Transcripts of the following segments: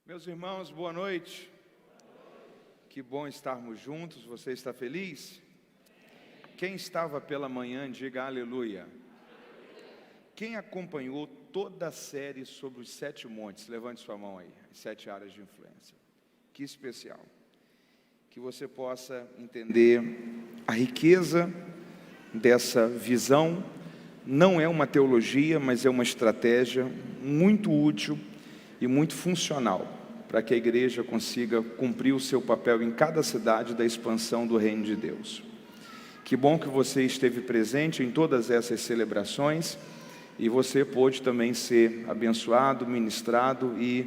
Meus irmãos, boa noite. Que bom estarmos juntos. Você está feliz? Quem estava pela manhã, diga aleluia. Quem acompanhou toda a série sobre os 7 montes, levante sua mão aí, as 7 áreas de influência. Que especial. Que você possa entender a riqueza dessa visão. Não é uma teologia, mas é uma estratégia muito útil e muito funcional para que a igreja consiga cumprir o seu papel em cada cidade da expansão do reino de Deus. Que bom que você esteve presente em todas essas celebrações e você pôde também ser abençoado, ministrado e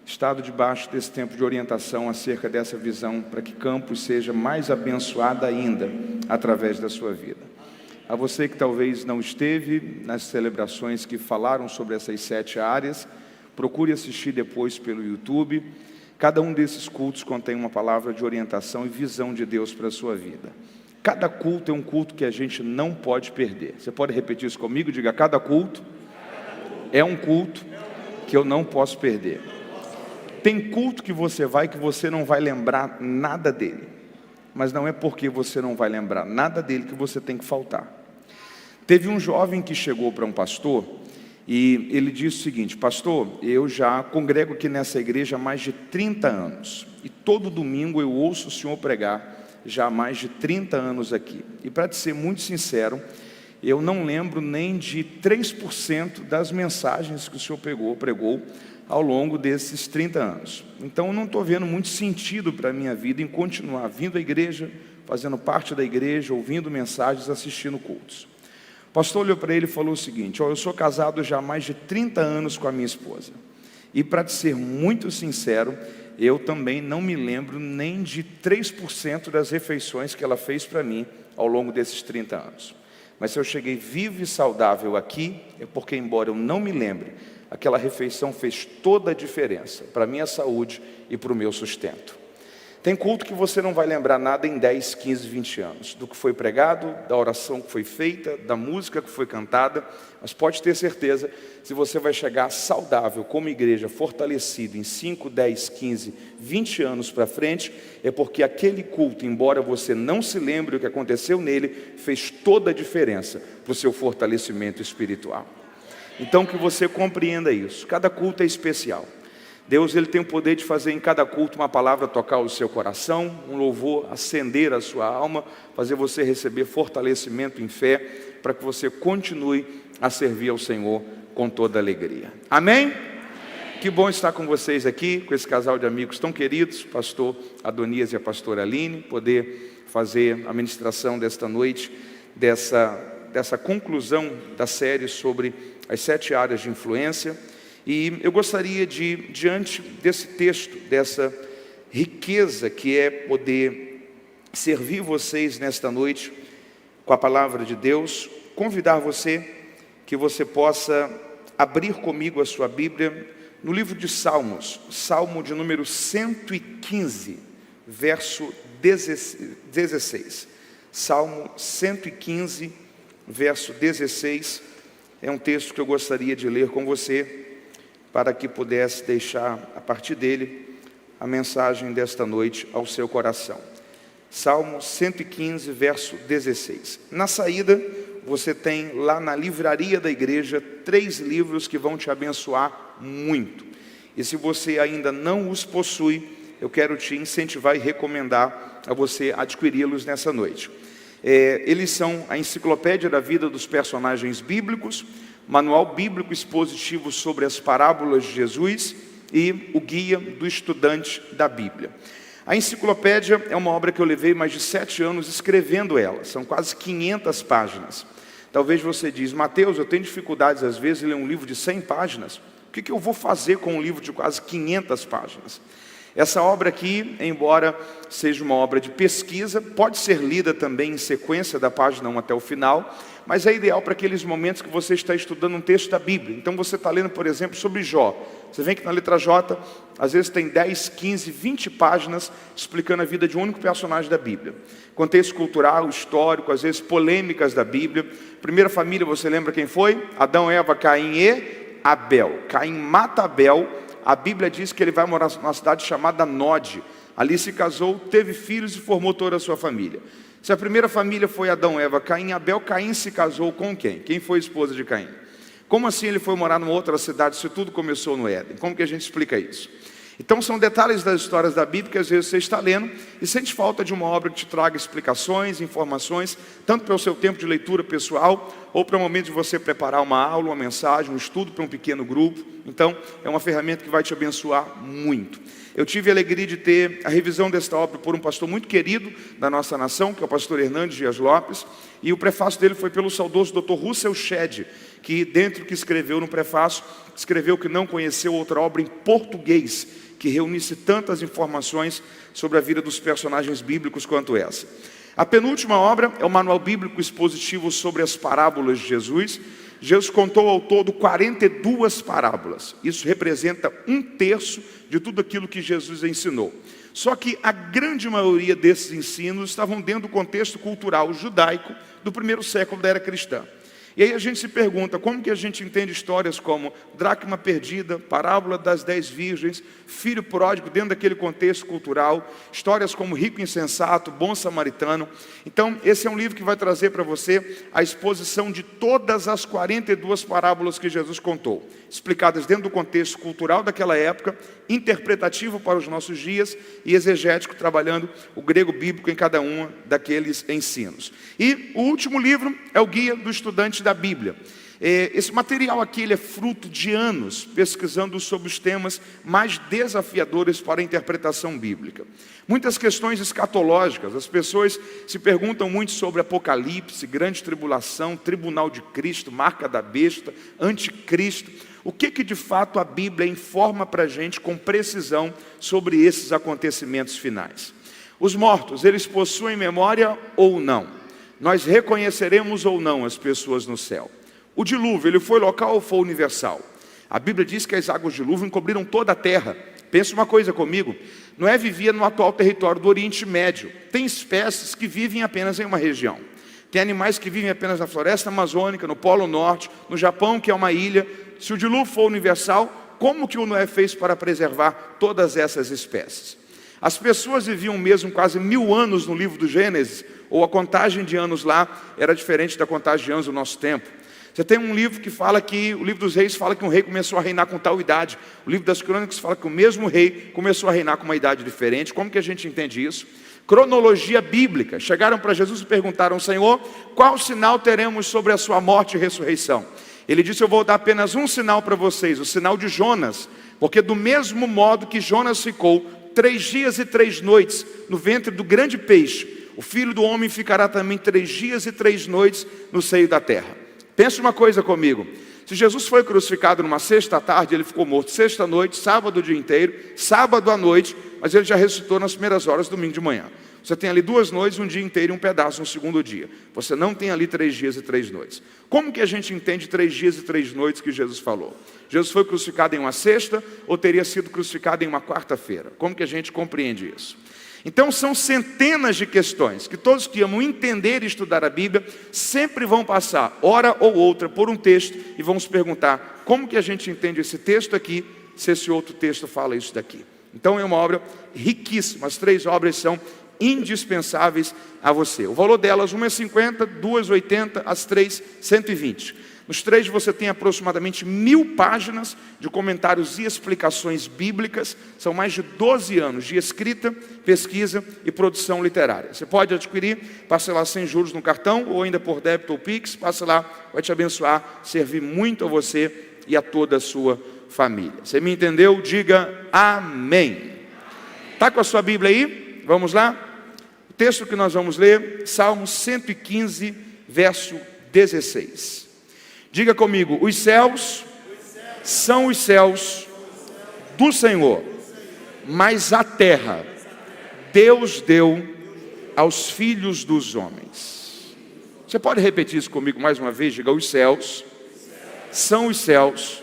estado debaixo desse tempo de orientação acerca dessa visão para que Campos seja mais abençoada ainda através da sua vida. A você que talvez não esteve nas celebrações que falaram sobre essas 7 áreas, procure assistir depois pelo YouTube. Cada um desses cultos contém uma palavra de orientação e visão de Deus para a sua vida. Cada culto é um culto que a gente não pode perder. Você pode repetir isso comigo? Diga, cada culto é um culto que eu não posso perder. Tem culto que você não vai lembrar nada dele. Mas não é porque você não vai lembrar nada dele que você tem que faltar. Teve um jovem que chegou para um pastor e ele disse o seguinte: pastor, eu já congrego aqui nessa igreja há mais de 30 anos. E todo domingo eu ouço o senhor pregar já há mais de 30 anos aqui. E para te ser muito sincero, eu não lembro nem de 3% das mensagens que o senhor pregou ao longo desses 30 anos. Então eu não estou vendo muito sentido para a minha vida em continuar vindo à igreja, fazendo parte da igreja, ouvindo mensagens, assistindo cultos. O pastor olhou para ele e falou o seguinte: eu sou casado já há mais de 30 anos com a minha esposa. E para te ser muito sincero, eu também não me lembro nem de 3% das refeições que ela fez para mim ao longo desses 30 anos. Mas se eu cheguei vivo e saudável aqui, é porque, embora eu não me lembre, aquela refeição fez toda a diferença para a minha saúde e para o meu sustento. Tem culto que você não vai lembrar nada em 10, 15, 20 anos. Do que foi pregado, da oração que foi feita, da música que foi cantada. Mas pode ter certeza, se você vai chegar saudável como igreja, fortalecido em 5, 10, 15, 20 anos para frente, é porque aquele culto, embora você não se lembre o que aconteceu nele, fez toda a diferença para o seu fortalecimento espiritual. Então que você compreenda isso. Cada culto é especial. Deus, ele tem o poder de fazer em cada culto uma palavra tocar o seu coração, um louvor acender a sua alma, fazer você receber fortalecimento em fé, para que você continue a servir ao Senhor com toda alegria. Amém? Que bom estar com vocês aqui, com esse casal de amigos tão queridos, pastor Adonias e a pastora Aline, poder fazer a ministração desta noite, dessa conclusão da série sobre as 7 áreas de influência. E eu gostaria de, diante desse texto, dessa riqueza que é poder servir vocês nesta noite com a palavra de Deus, convidar você que você possa abrir comigo a sua Bíblia no livro de Salmos, Salmo de número 115, verso 16. Salmo 115, verso 16, é um texto que eu gostaria de ler com você, para que pudesse deixar, a partir dele, a mensagem desta noite ao seu coração. Salmo 115, verso 16. Na saída, você tem lá na livraria da igreja 3 livros que vão te abençoar muito. E se você ainda não os possui, eu quero te incentivar e recomendar a você adquiri-los nessa noite. Eles são a enciclopédia da vida dos personagens bíblicos, Manual Bíblico Expositivo sobre as Parábolas de Jesus e o Guia do Estudante da Bíblia. A enciclopédia é uma obra que eu levei mais de 7 anos escrevendo ela, são quase 500 páginas. Talvez você diz: Mateus, eu tenho dificuldades às vezes em ler um livro de 100 páginas, o que eu vou fazer com um livro de quase 500 páginas? Essa obra aqui, embora seja uma obra de pesquisa, pode ser lida também em sequência da página 1 até o final, mas é ideal para aqueles momentos que você está estudando um texto da Bíblia. Então você está lendo, por exemplo, sobre Jó. Você vê que na letra J, às vezes tem 10, 15, 20 páginas explicando a vida de um único personagem da Bíblia. Contexto cultural, histórico, às vezes polêmicas da Bíblia. Primeira família, você lembra quem foi? Adão, Eva, Caim e Abel. Caim mata Abel, a Bíblia diz que ele vai morar numa cidade chamada Nod. Ali se casou, teve filhos e formou toda a sua família. Se a primeira família foi Adão, Eva, Caim e Abel, Caim se casou com quem? Quem foi a esposa de Caim? Como assim ele foi morar numa outra cidade se tudo começou no Éden? Como que a gente explica isso? Então são detalhes das histórias da Bíblia que às vezes você está lendo e sente falta de uma obra que te traga explicações, informações, tanto para o seu tempo de leitura pessoal, ou para o momento de você preparar uma aula, uma mensagem, um estudo para um pequeno grupo. Então é uma ferramenta que vai te abençoar muito. Eu tive a alegria de ter a revisão desta obra por um pastor muito querido da nossa nação, que é o pastor Hernandes Dias Lopes, e o prefácio dele foi pelo saudoso Dr. Russell Shedd, que dentro do que escreveu no prefácio, escreveu que não conheceu outra obra em português que reunisse tantas informações sobre a vida dos personagens bíblicos quanto essa. A penúltima obra é o Manual Bíblico Expositivo sobre as Parábolas de Jesus. Jesus contou ao todo 42 parábolas. Isso representa 1/3 de tudo aquilo que Jesus ensinou. Só que a grande maioria desses ensinos estavam dentro do contexto cultural judaico do primeiro século da era cristã. E aí a gente se pergunta, como que a gente entende histórias como dracma perdida, parábola das 10 virgens, filho pródigo dentro daquele contexto cultural, histórias como rico insensato, bom samaritano. Então esse é um livro que vai trazer para você a exposição de todas as 42 parábolas que Jesus contou, explicadas dentro do contexto cultural daquela época, interpretativo para os nossos dias e exegético, trabalhando o grego bíblico em cada um daqueles ensinos. E o último livro é o Guia do Estudante da Bíblia. Esse material aqui ele é fruto de anos pesquisando sobre os temas mais desafiadores para a interpretação bíblica. Muitas questões escatológicas, as pessoas se perguntam muito sobre Apocalipse, grande tribulação, tribunal de Cristo, marca da besta, anticristo. O que de fato a Bíblia informa para a gente com precisão sobre esses acontecimentos finais? Os mortos, eles possuem memória ou não? Nós reconheceremos ou não as pessoas no céu? O dilúvio, ele foi local ou foi universal? A Bíblia diz que as águas de dilúvio encobriram toda a terra. Pensa uma coisa comigo, Noé vivia no atual território do Oriente Médio. Tem espécies que vivem apenas em uma região. Tem animais que vivem apenas na floresta amazônica, no Polo Norte, no Japão, que é uma ilha. Se o dilúvio for universal, como que o Noé fez para preservar todas essas espécies? As pessoas viviam mesmo quase 1000 anos no livro do Gênesis, ou a contagem de anos lá era diferente da contagem de anos do nosso tempo. Você tem um livro que fala que, o livro dos reis fala que um rei começou a reinar com tal idade. O livro das crônicas fala que o mesmo rei começou a reinar com uma idade diferente. Como que a gente entende isso? Cronologia bíblica. Chegaram para Jesus e perguntaram, Senhor, qual sinal teremos sobre a sua morte e ressurreição? Ele disse, eu vou dar apenas um sinal para vocês, o sinal de Jonas. Porque do mesmo modo que Jonas ficou 3 dias e 3 noites no ventre do grande peixe, o Filho do Homem ficará também 3 dias e 3 noites no seio da terra. Pense uma coisa comigo, se Jesus foi crucificado numa sexta tarde, ele ficou morto sexta noite, sábado o dia inteiro, sábado à noite, mas ele já ressuscitou nas primeiras horas, domingo de manhã. Você tem ali 2 noites, um dia inteiro e um pedaço no segundo dia. Você não tem ali 3 dias e 3 noites. Como que a gente entende 3 dias e 3 noites que Jesus falou? Jesus foi crucificado em uma sexta ou teria sido crucificado em uma quarta-feira? Como que a gente compreende isso? Então são centenas de questões que todos que amam entender e estudar a Bíblia sempre vão passar, hora ou outra, por um texto e vão se perguntar como que a gente entende esse texto aqui, se esse outro texto fala isso daqui. Então é uma obra riquíssima, as 3 obras são indispensáveis a você. O valor delas, uma é 50, 2, 80, as 3, 120. Nos 3 você tem aproximadamente 1000 páginas de comentários e explicações bíblicas. São mais de 12 anos de escrita, pesquisa e produção literária. Você pode adquirir, passa lá sem juros no cartão ou ainda por débito ou Pix. Passa lá, vai te abençoar, servir muito a você e a toda a sua família. Você me entendeu? Diga amém. Está com a sua Bíblia aí? Vamos lá? O texto que nós vamos ler, Salmo 115, verso 16. Diga comigo, os céus são os céus do Senhor, mas a terra Deus deu aos filhos dos homens. Você pode repetir isso comigo mais uma vez? Diga, os céus são os céus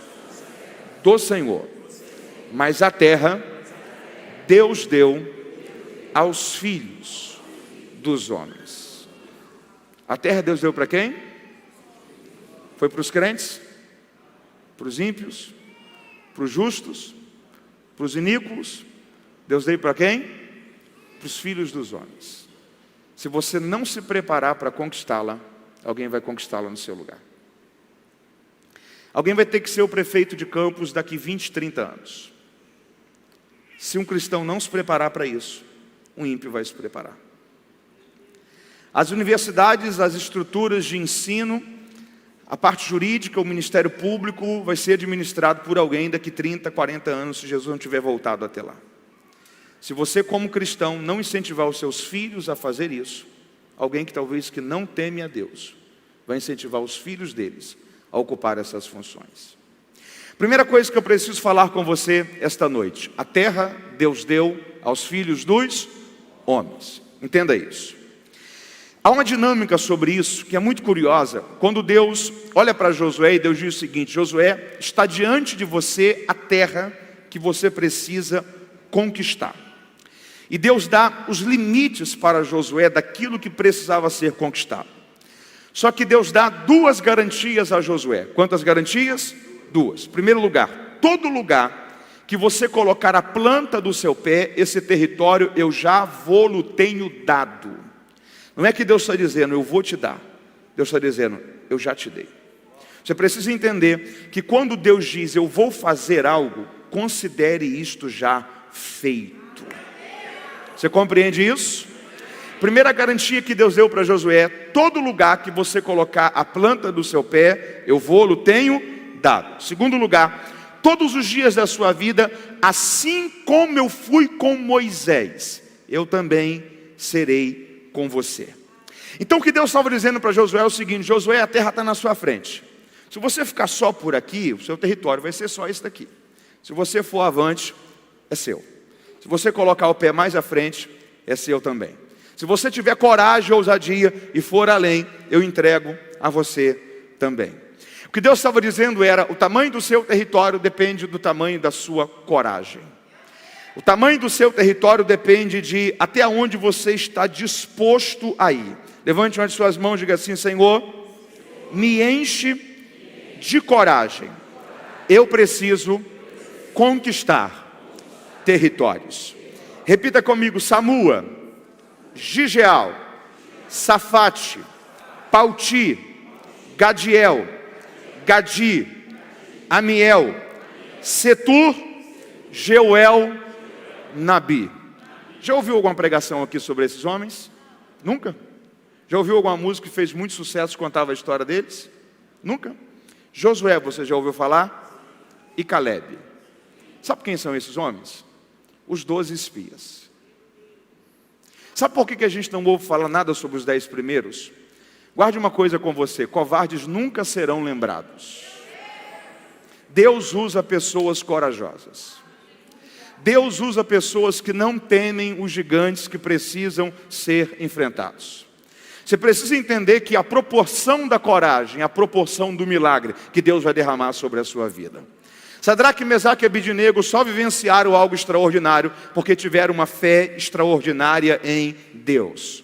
do Senhor, mas a terra Deus deu aos filhos dos homens. A terra Deus deu para quem? Foi para os crentes, para os ímpios, para os justos, Para os iníquos, Deus deu para quem? Para os filhos dos homens. Se você não se preparar para conquistá-la, alguém vai conquistá-la no seu lugar. Alguém vai ter que ser o prefeito de Campos daqui 20, 30 anos. Se um cristão não se preparar para isso, um ímpio vai se preparar. As universidades, as estruturas de ensino, a parte jurídica, o Ministério Público vai ser administrado por alguém daqui 30, 40 anos, se Jesus não tiver voltado até lá. Se você, como cristão, não incentivar os seus filhos a fazer isso, alguém que talvez que não teme a Deus, vai incentivar os filhos deles a ocupar essas funções. Primeira coisa que eu preciso falar com você esta noite: a terra Deus deu aos filhos dos homens. Entenda isso. Há uma dinâmica sobre isso que é muito curiosa. Quando Deus olha para Josué e Deus diz o seguinte: Josué, está diante de você a terra que você precisa conquistar. E Deus dá os limites para Josué daquilo que precisava ser conquistado. Só que Deus dá duas garantias a Josué. Quantas garantias? Duas. Em primeiro lugar, todo lugar que você colocar a planta do seu pé, esse território eu já vou-lo tenho dado. Não é que Deus está dizendo, eu vou te dar. Deus está dizendo, eu já te dei. Você precisa entender que quando Deus diz, eu vou fazer algo, considere isto já feito. Você compreende isso? Primeira garantia que Deus deu para Josué: todo lugar que você colocar a planta do seu pé, eu vou-lo tenho dado. Segundo lugar, todos os dias da sua vida, assim como eu fui com Moisés, eu também serei com você. Então o que Deus estava dizendo para Josué é o seguinte: Josué, a terra está na sua frente. Se você ficar só por aqui, o seu território vai ser só esse daqui. Se você for avante, é seu. Se você colocar o pé mais à frente, é seu também. Se você tiver coragem, ousadia e for além, eu entrego a você também. O que Deus estava dizendo era: o tamanho do seu território depende do tamanho da sua coragem. O tamanho do seu território depende de até onde você está disposto a ir. Levante uma de suas mãos e diga assim: Senhor, me enche de coragem. Eu preciso conquistar territórios. Repita comigo: Samua, Gigeal, Safate, Pauti, Gadiel, Gadi, Amiel, Setur, Jeuel, Nabi. Já ouviu alguma pregação aqui sobre esses homens? Nunca? Já ouviu alguma música que fez muito sucesso, contava a história deles? Nunca? Josué, você já ouviu falar? E Caleb. Sabe quem são esses homens? Os 12 espias. Sabe por que a gente não ouve falar nada sobre os 10 primeiros? Guarde uma coisa com você: covardes nunca serão lembrados. Deus usa pessoas corajosas. Deus usa pessoas que não temem os gigantes que precisam ser enfrentados. Você precisa entender que a proporção da coragem, a proporção do milagre que Deus vai derramar sobre a sua vida. Sadraque, Mesaque e Abednego só vivenciaram algo extraordinário porque tiveram uma fé extraordinária em Deus.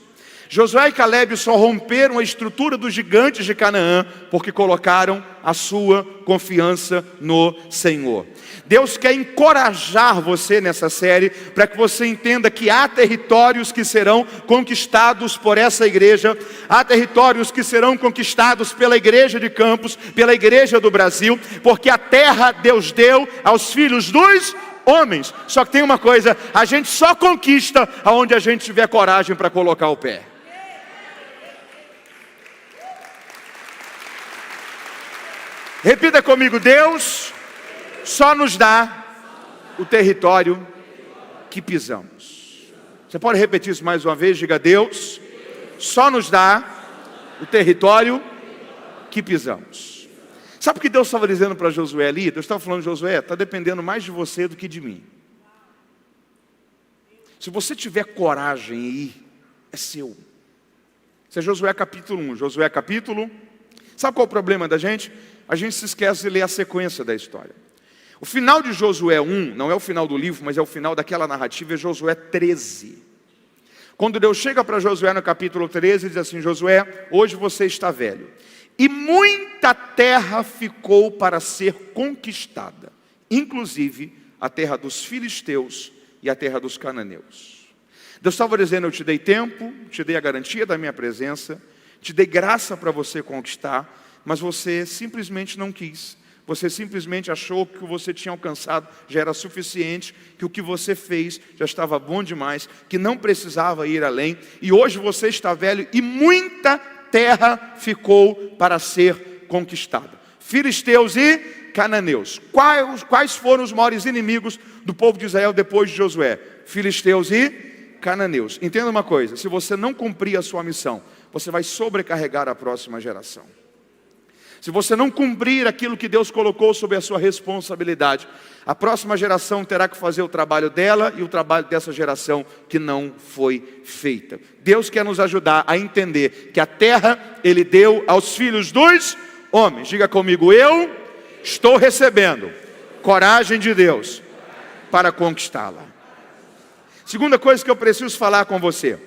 Josué e Caleb só romperam a estrutura dos gigantes de Canaã porque colocaram a sua confiança no Senhor. Deus quer encorajar você nessa série para que você entenda que há territórios que serão conquistados por essa igreja, há territórios que serão conquistados pela igreja de Campos, pela igreja do Brasil, porque a terra Deus deu aos filhos dos homens. Só que tem uma coisa: a gente só conquista aonde a gente tiver coragem para colocar o pé. Repita comigo: Deus só nos dá o território que pisamos. Você pode repetir isso mais uma vez? Diga: Deus só nos dá o território que pisamos. Sabe o que Deus estava dizendo para Josué ali? Deus estava falando: Josué, está dependendo mais de você do que de mim. Se você tiver coragem em ir, é seu. Isso é Josué capítulo 1. Josué capítulo. Sabe qual é o problema da gente? A gente se esquece de ler a sequência da história. O final de Josué 1, não é o final do livro, mas é o final daquela narrativa, é Josué 13. Quando Deus chega para Josué no capítulo 13, diz assim: Josué, hoje você está velho, e muita terra ficou para ser conquistada, inclusive a terra dos filisteus e a terra dos cananeus. Deus estava dizendo: eu te dei tempo, te dei a garantia da minha presença, te dei graça para você conquistar, mas você simplesmente não quis. Você simplesmente achou que o que você tinha alcançado já era suficiente, que o que você fez já estava bom demais, que não precisava ir além. E hoje você está velho e muita terra ficou para ser conquistada. Filisteus e cananeus. Quais foram os maiores inimigos do povo de Israel depois de Josué? Filisteus e cananeus. Entenda uma coisa: se você não cumprir a sua missão, você vai sobrecarregar a próxima geração. Se você não cumprir aquilo que Deus colocou sob a sua responsabilidade, a próxima geração terá que fazer o trabalho dela e o trabalho dessa geração que não foi feita. Deus quer nos ajudar a entender que a terra Ele deu aos filhos dos homens. Diga comigo: eu estou recebendo coragem de Deus para conquistá-la. Segunda coisa que eu preciso falar com você: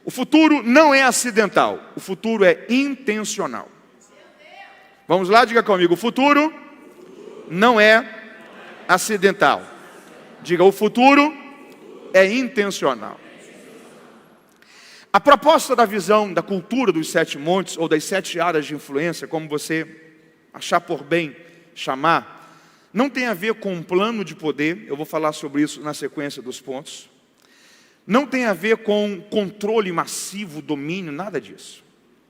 o futuro não é acidental, o futuro é intencional. Vamos lá, diga comigo: o futuro não é acidental. Diga: o futuro é intencional. A proposta da visão da cultura dos 7 montes, ou das 7 áreas de influência, como você achar por bem chamar, não tem a ver com um plano de poder. Eu vou falar sobre isso na sequência dos pontos. Não tem a ver com controle massivo, domínio, nada disso.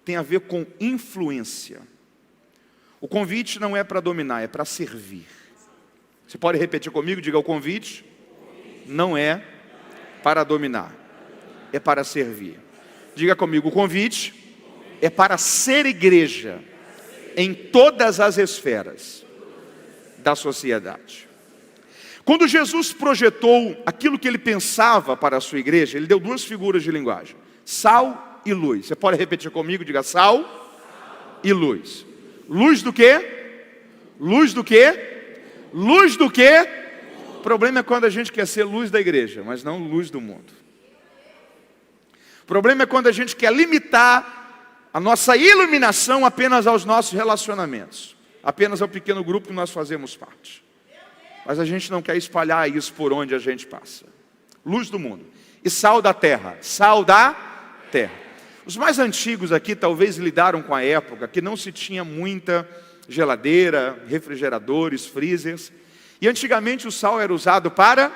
Tem a ver com influência. O convite não é para dominar, é para servir. Você pode repetir comigo? Diga: o convite não é para dominar, é para servir. Diga comigo: o convite é para ser igreja em todas as esferas da sociedade. Quando Jesus projetou aquilo que ele pensava para a sua igreja, ele deu 2 figuras de linguagem: sal e luz. Você pode repetir comigo? Diga: sal e luz. Luz do quê? Luz do quê? Luz do quê? O problema é quando a gente quer ser luz da igreja, mas não luz do mundo. O problema é quando a gente quer limitar a nossa iluminação apenas aos nossos relacionamentos, apenas ao pequeno grupo que nós fazemos parte. Mas a gente não quer espalhar isso por onde a gente passa. Luz do mundo. E sal da terra. Sal da terra. Os mais antigos aqui talvez lidaram com a época que não se tinha muita geladeira, refrigeradores, freezers. E antigamente o sal era usado para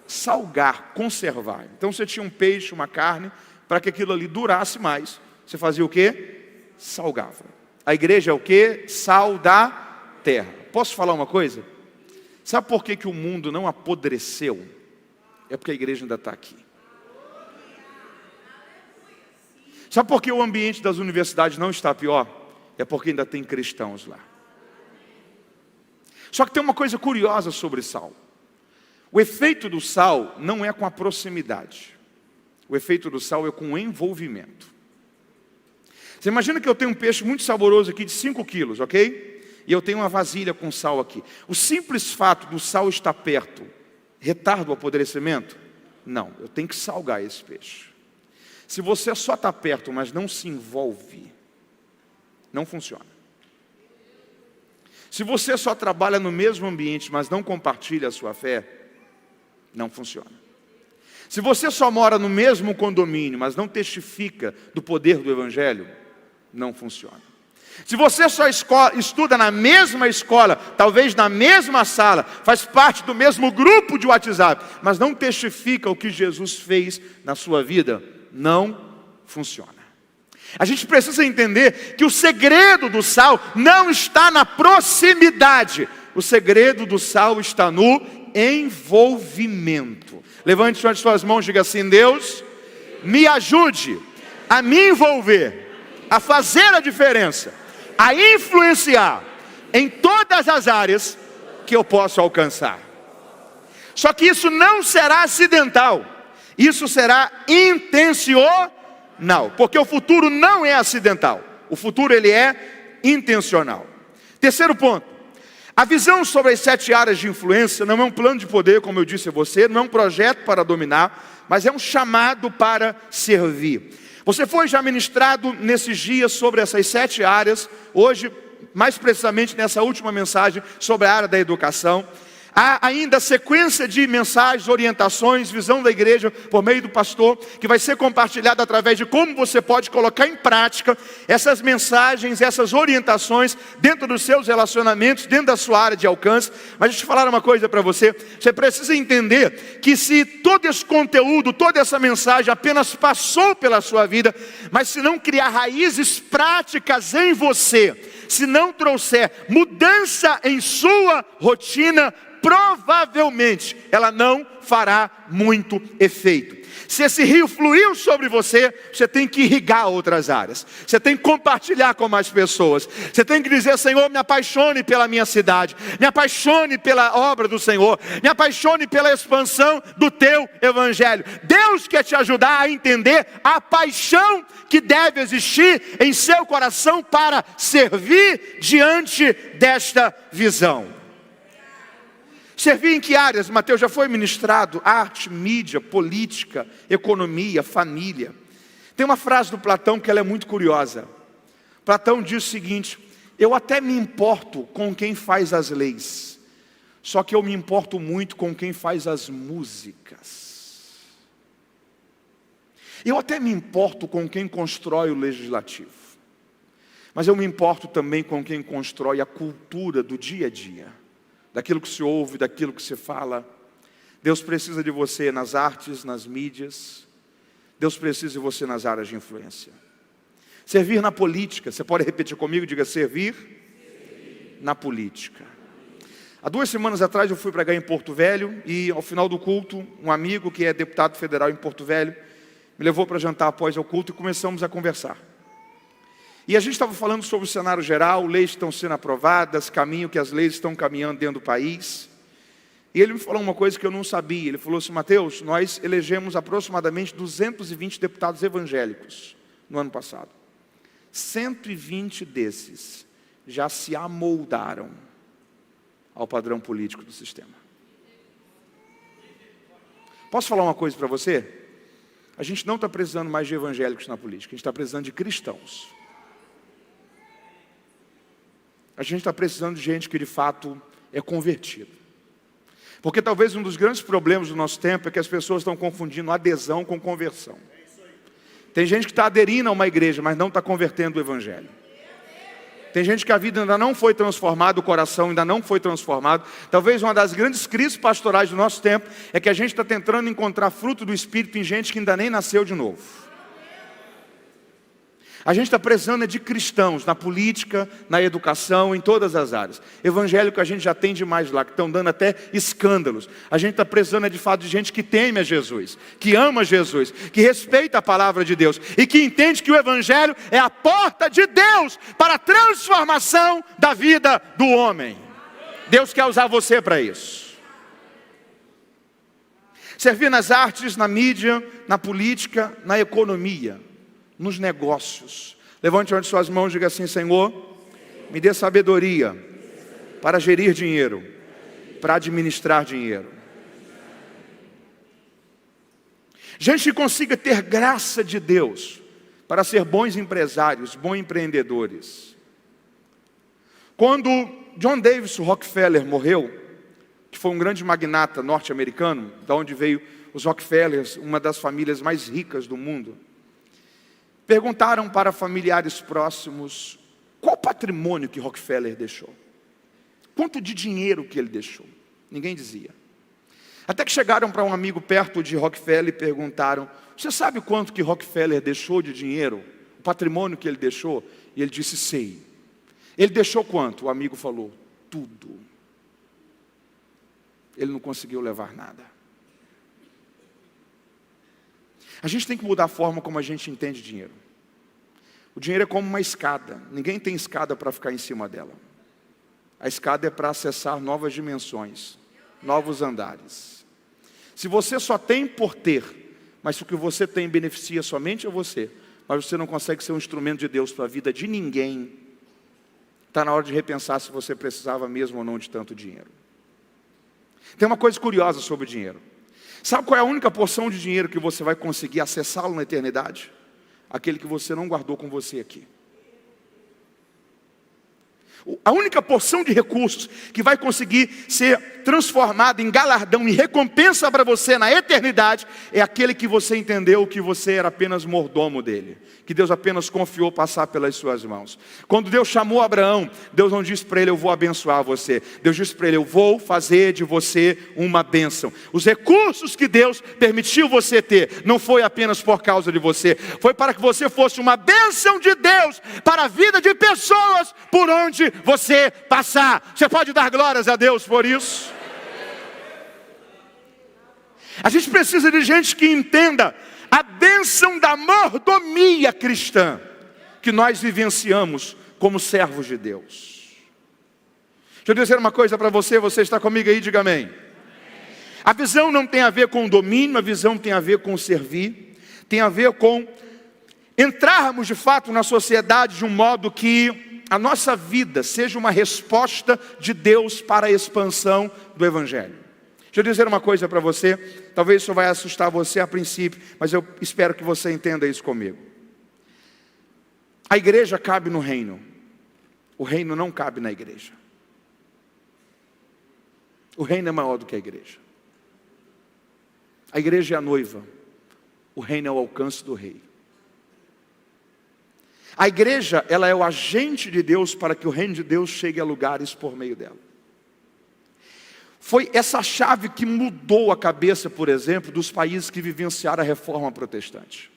salgar, conservar. Então você tinha um peixe, uma carne, para que aquilo ali durasse mais. Você fazia o quê? Salgava. A igreja é o quê? Sal da terra. Posso falar uma coisa? Sabe por que o mundo não apodreceu? É porque a igreja ainda está aqui. Sabe por que o ambiente das universidades não está pior? É porque ainda tem cristãos lá. Só que tem uma coisa curiosa sobre sal. O efeito do sal não é com a proximidade. O efeito do sal é com o envolvimento. Você imagina que eu tenho um peixe muito saboroso aqui de 5 quilos, ok? E eu tenho uma vasilha com sal aqui. O simples fato do sal estar perto retarda o apodrecimento? Não, eu tenho que salgar esse peixe. Se você só está perto, mas não se envolve, não funciona. Se você só trabalha no mesmo ambiente, mas não compartilha a sua fé, não funciona. Se você só mora no mesmo condomínio, mas não testifica do poder do Evangelho, não funciona. Se você só estuda na mesma escola, talvez na mesma sala, faz parte do mesmo grupo de WhatsApp, mas não testifica o que Jesus fez na sua vida, não funciona. A gente precisa entender que o segredo do sal não está na proximidade. O segredo do sal está no envolvimento. Levante as suas mãos e diga assim: Deus, me ajude a me envolver, a fazer a diferença, a influenciar em todas as áreas que eu posso alcançar. Só que isso não será acidental. Isso será intencional, porque o futuro não é acidental. O futuro ele é intencional. Terceiro ponto. A visão sobre as 7 áreas de influência não é um plano de poder, como eu disse a você, não é um projeto para dominar, mas é um chamado para servir. Você foi já ministrado nesses dias sobre essas 7 áreas, hoje, mais precisamente nessa última mensagem, sobre a área da educação. Há ainda sequência de mensagens, orientações, visão da igreja por meio do pastor, que vai ser compartilhada através de como você pode colocar em prática essas mensagens, essas orientações dentro dos seus relacionamentos, dentro da sua área de alcance. Mas deixa eu falar uma coisa para você. Você precisa entender que se todo esse conteúdo, toda essa mensagem apenas passou pela sua vida, mas se não criar raízes práticas em você, se não trouxer mudança em sua rotina, provavelmente ela não fará muito efeito. Se esse rio fluiu sobre você, você tem que irrigar outras áreas. Você tem que compartilhar com mais pessoas. Você tem que dizer: Senhor, me apaixone pela minha cidade. Me apaixone pela obra do Senhor. Me apaixone pela expansão do teu evangelho. Deus quer te ajudar a entender a paixão que deve existir em seu coração para servir diante desta visão. Servir em que áreas? Mateus já foi ministrado: arte, mídia, política, economia, família. Tem uma frase do Platão que ela é muito curiosa. Platão diz o seguinte: eu até me importo com quem faz as leis, só que eu me importo muito com quem faz as músicas. Eu até me importo com quem constrói o legislativo, mas eu me importo também com quem constrói a cultura do dia a dia, daquilo que se ouve, daquilo que se fala. Deus precisa de você nas artes, nas mídias. Deus precisa de você nas áreas de influência. Servir na política. Você pode repetir comigo? Diga: servir na política. Há 2 semanas atrás eu fui pregar em Porto Velho, e ao final do culto, um amigo que é deputado federal em Porto Velho me levou para jantar após o culto e começamos a conversar. E a gente estava falando sobre o cenário geral, leis estão sendo aprovadas, caminho que as leis estão caminhando dentro do país. E ele me falou uma coisa que eu não sabia. Ele falou assim: Mateus, nós elegemos aproximadamente 220 deputados evangélicos no ano passado. 120 desses já se amoldaram ao padrão político do sistema. Posso falar uma coisa para você? A gente não está precisando mais de evangélicos na política, a gente está precisando de cristãos. A gente está precisando de gente que de fato é convertida. Porque talvez um dos grandes problemas do nosso tempo é que as pessoas estão confundindo adesão com conversão. Tem gente que está aderindo a uma igreja, mas não está convertendo o evangelho. Tem gente que a vida ainda não foi transformada, o coração ainda não foi transformado. Talvez uma das grandes crises pastorais do nosso tempo é que a gente está tentando encontrar fruto do Espírito em gente que ainda nem nasceu de novo. A gente está precisando de cristãos na política, na educação, em todas as áreas. Evangélico a gente já tem demais lá, que estão dando até escândalos. A gente está precisando de fato de gente que teme a Jesus, que ama Jesus, que respeita a palavra de Deus e que entende que o evangelho é a porta de Deus para a transformação da vida do homem. Deus quer usar você para isso. Servir nas artes, na mídia, na política, na economia, nos negócios. Levante uma de suas mãos e diga assim: Senhor, me dê sabedoria para gerir dinheiro, para administrar dinheiro. Gente que consiga ter graça de Deus para ser bons empresários, bons empreendedores. Quando John Davis Rockefeller morreu, que foi um grande magnata norte-americano, da onde veio os Rockefellers, uma das famílias mais ricas do mundo, perguntaram para familiares próximos qual patrimônio que Rockefeller deixou, quanto de dinheiro que ele deixou. Ninguém dizia. Até que chegaram para um amigo perto de Rockefeller e perguntaram: você sabe quanto que Rockefeller deixou de dinheiro? O patrimônio que ele deixou? E ele disse: sei. Ele deixou quanto? O amigo falou: tudo. Ele não conseguiu levar nada. A gente tem que mudar a forma como a gente entende dinheiro. O dinheiro é como uma escada. Ninguém tem escada para ficar em cima dela. A escada é para acessar novas dimensões, novos andares. Se você só tem por ter, mas o que você tem beneficia somente a você, mas você não consegue ser um instrumento de Deus para a vida de ninguém, está na hora de repensar se você precisava mesmo ou não de tanto dinheiro. Tem uma coisa curiosa sobre o dinheiro. Sabe qual é a única porção de dinheiro que você vai conseguir acessá-lo na eternidade? Aquele que você não guardou com você aqui. A única porção de recursos que vai conseguir ser transformada em galardão e recompensa para você na eternidade é aquele que você entendeu que você era apenas mordomo dele, que Deus apenas confiou passar pelas suas mãos. Quando Deus chamou Abraão, Deus não disse para ele: eu vou abençoar você. Deus disse para ele: eu vou fazer de você uma bênção. Os recursos que Deus permitiu você ter não foi apenas por causa de você, foi para que você fosse uma bênção de Deus para a vida de pessoas por onde você passar. Você pode dar glórias a Deus por isso? A gente precisa de gente que entenda a bênção da mordomia cristã que nós vivenciamos como servos de Deus. Deixa eu dizer uma coisa para você, você está comigo aí, diga amém. A visão não tem a ver com o domínio, a visão tem a ver com servir, tem a ver com entrarmos de fato na sociedade de um modo que a nossa vida seja uma resposta de Deus para a expansão do Evangelho. Deixa eu dizer uma coisa para você, talvez isso vai assustar você a princípio, mas eu espero que você entenda isso comigo. A igreja cabe no reino, o reino não cabe na igreja. O reino é maior do que a igreja. A igreja é a noiva, o reino é o alcance do rei. A igreja, ela é o agente de Deus para que o reino de Deus chegue a lugares por meio dela. Foi essa chave que mudou a cabeça, por exemplo, dos países que vivenciaram a reforma protestante.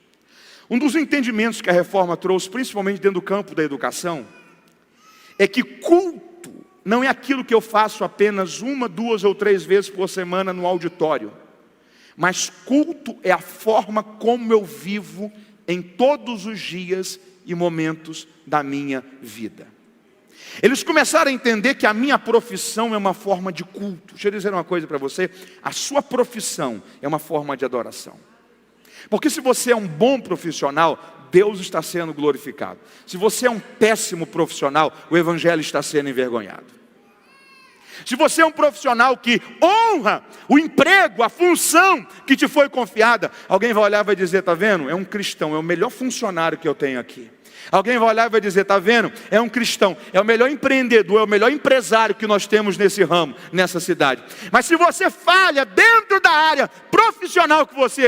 Um dos entendimentos que a reforma trouxe, principalmente dentro do campo da educação, é que culto não é aquilo que eu faço apenas 1, 2 ou 3 vezes por semana no auditório. Mas culto é a forma como eu vivo em todos os dias e momentos da minha vida. Eles começaram a entender que a minha profissão é uma forma de culto. Deixa eu dizer uma coisa para você, a sua profissão é uma forma de adoração. Porque se você é um bom profissional, Deus está sendo glorificado. Se você é um péssimo profissional, o Evangelho está sendo envergonhado. Se você é um profissional que honra o emprego, a função que te foi confiada, alguém vai olhar e vai dizer: está vendo? É um cristão, é o melhor funcionário que eu tenho aqui. Alguém vai olhar e vai dizer: está vendo? É um cristão, é o melhor empreendedor, é o melhor empresário que nós temos nesse ramo, nessa cidade. Mas se você falha dentro da área profissional que você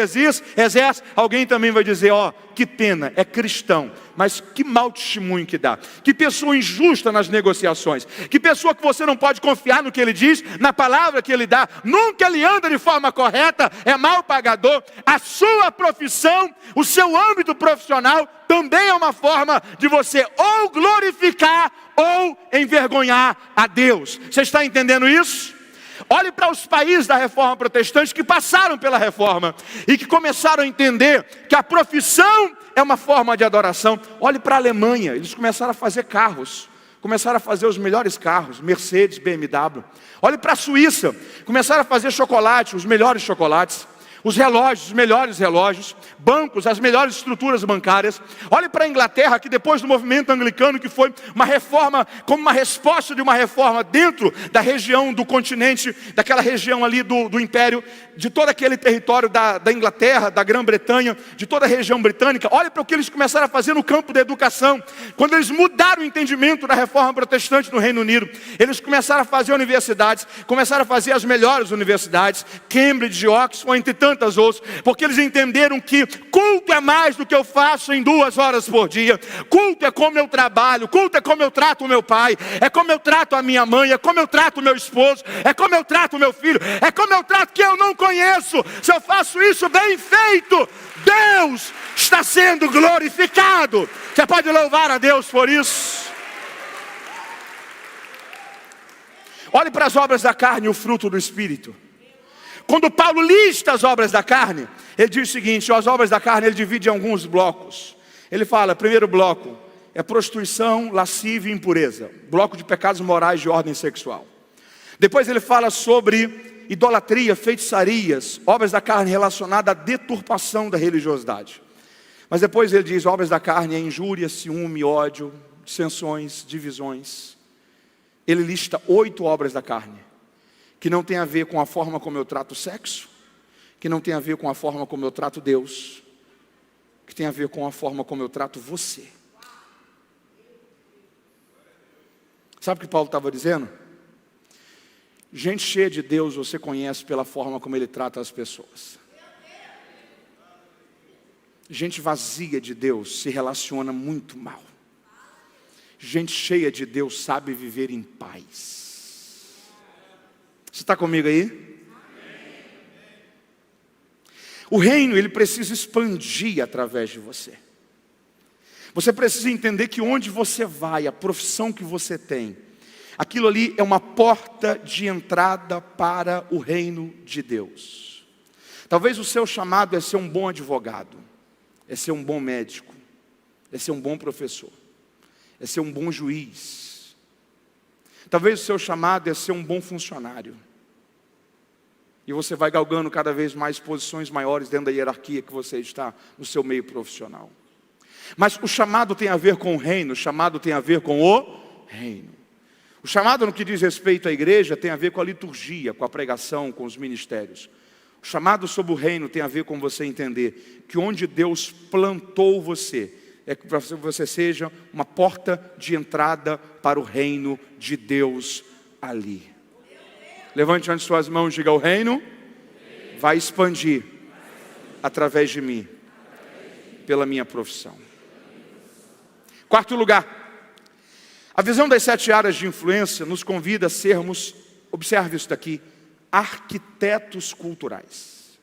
exerce, alguém também vai dizer: ó, que pena, é cristão, mas que mau testemunho que dá. Que pessoa injusta nas negociações. Que pessoa que você não pode confiar no que ele diz, na palavra que ele dá. Nunca ele anda de forma correta, é mal pagador. A sua profissão, o seu âmbito profissional também é uma forma de você ou glorificar ou envergonhar a Deus. Você está entendendo isso? Olhe para os países da reforma protestante que passaram pela reforma e que começaram a entender que a profissão é uma forma de adoração. Olhe para a Alemanha, eles começaram a fazer carros, começaram a fazer os melhores carros, Mercedes, BMW. Olhe para a Suíça, começaram a fazer chocolate, os melhores chocolates. Os relógios, os melhores relógios, bancos, as melhores estruturas bancárias. Olhe para a Inglaterra, que depois do movimento anglicano, que foi uma reforma, como uma resposta de uma reforma dentro da região do continente, daquela região ali do império, de todo aquele território da Inglaterra, da Grã-Bretanha, de toda a região britânica. Olhe para o que eles começaram a fazer no campo da educação. Quando eles mudaram o entendimento da reforma protestante no Reino Unido, eles começaram a fazer universidades, começaram a fazer as melhores universidades, Cambridge, Oxford, entre tantas outras, porque eles entenderam que culto é mais do que eu faço em 2 horas por dia. Culto é como eu trabalho, culto é como eu trato o meu pai, é como eu trato a minha mãe, é como eu trato o meu esposo, é como eu trato o meu filho, é como eu trato quem eu não conheço. Se eu faço isso bem feito, Deus está sendo glorificado. Você pode louvar a Deus por isso? Olhe para as obras da carne e o fruto do Espírito. Quando Paulo lista as obras da carne, ele diz o seguinte: as obras da carne ele divide em alguns blocos. Ele fala, primeiro bloco é prostituição, lascívia e impureza, bloco de pecados morais de ordem sexual. Depois ele fala sobre idolatria, feitiçarias, obras da carne relacionadas à deturpação da religiosidade. Mas depois ele diz, obras da carne é injúria, ciúme, ódio, dissensões, divisões. Ele lista 8 obras da carne, que não tem a ver com a forma como eu trato o sexo, que não tem a ver com a forma como eu trato Deus, que tem a ver com a forma como eu trato você. Sabe o que Paulo estava dizendo? Gente cheia de Deus você conhece pela forma como ele trata as pessoas. Gente vazia de Deus se relaciona muito mal. Gente cheia de Deus sabe viver em paz. Você está comigo aí? O reino, ele precisa expandir através de você. Você precisa entender que onde você vai, a profissão que você tem, aquilo ali é uma porta de entrada para o reino de Deus. Talvez o seu chamado é ser um bom advogado, é ser um bom médico, é ser um bom professor, é ser um bom juiz. Talvez o seu chamado é ser um bom funcionário. E você vai galgando cada vez mais posições maiores dentro da hierarquia que você está no seu meio profissional. Mas o chamado tem a ver com o reino, o chamado tem a ver com o reino. O chamado no que diz respeito à igreja tem a ver com a liturgia, com a pregação, com os ministérios. O chamado sobre o reino tem a ver com você entender que onde Deus plantou você, é que você seja uma porta de entrada para o reino de Deus ali. Levante ante suas mãos e diga: o reino vai expandir através de mim, pela minha profissão. Quarto lugar, a visão das 7 áreas de influência nos convida a sermos, observe isso daqui, arquitetos culturais.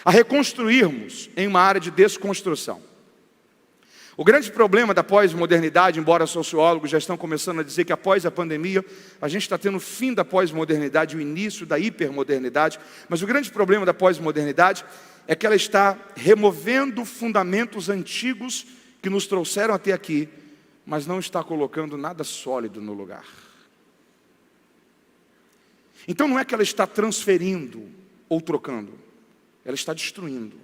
A reconstruirmos em uma área de desconstrução. O grande problema da pós-modernidade, embora sociólogos já estão começando a dizer que após a pandemia, a gente está tendo o fim da pós-modernidade, o início da hipermodernidade, mas o grande problema da pós-modernidade é que ela está removendo fundamentos antigos que nos trouxeram até aqui, mas não está colocando nada sólido no lugar. Então não é que ela está transferindo ou trocando, ela está destruindo.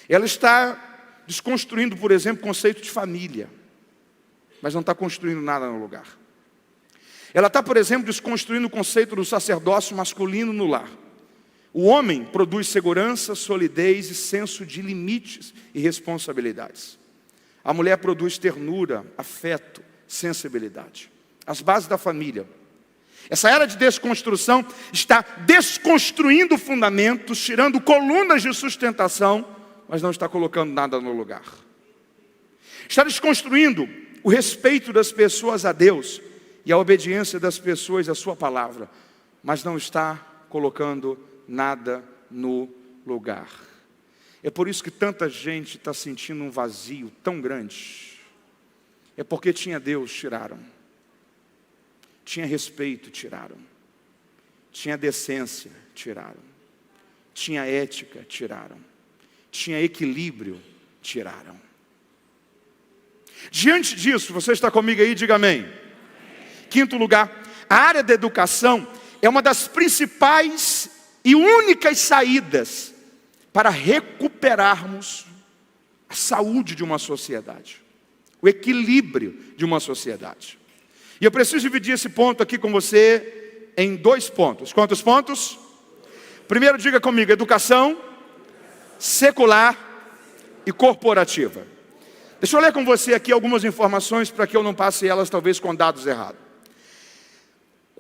Ela está desconstruindo, por exemplo, o conceito de família, mas não está construindo nada no lugar. Ela está, por exemplo, desconstruindo o conceito do sacerdócio masculino no lar. O homem produz segurança, solidez e senso de limites e responsabilidades. A mulher produz ternura, afeto, sensibilidade. As bases da família. Essa era de desconstrução está desconstruindo fundamentos, tirando colunas de sustentação, mas não está colocando nada no lugar. Está desconstruindo o respeito das pessoas a Deus e a obediência das pessoas à sua palavra, mas não está colocando nada no lugar. É por isso que tanta gente está sentindo um vazio tão grande. É porque tinha Deus, tiraram. Tinha respeito, tiraram. Tinha decência, tiraram. Tinha ética, tiraram. Tinha equilíbrio, tiraram. Diante disso, você está comigo aí? Diga amém. Quinto lugar, a área da educação é uma das principais e únicas saídas para recuperarmos a saúde de uma sociedade, o equilíbrio de uma sociedade. E eu preciso dividir esse ponto aqui com você em 2 pontos. Quantos pontos? Primeiro, diga comigo: educação secular e corporativa. Deixa eu ler com você aqui algumas informações para que eu não passe elas talvez com dados errados.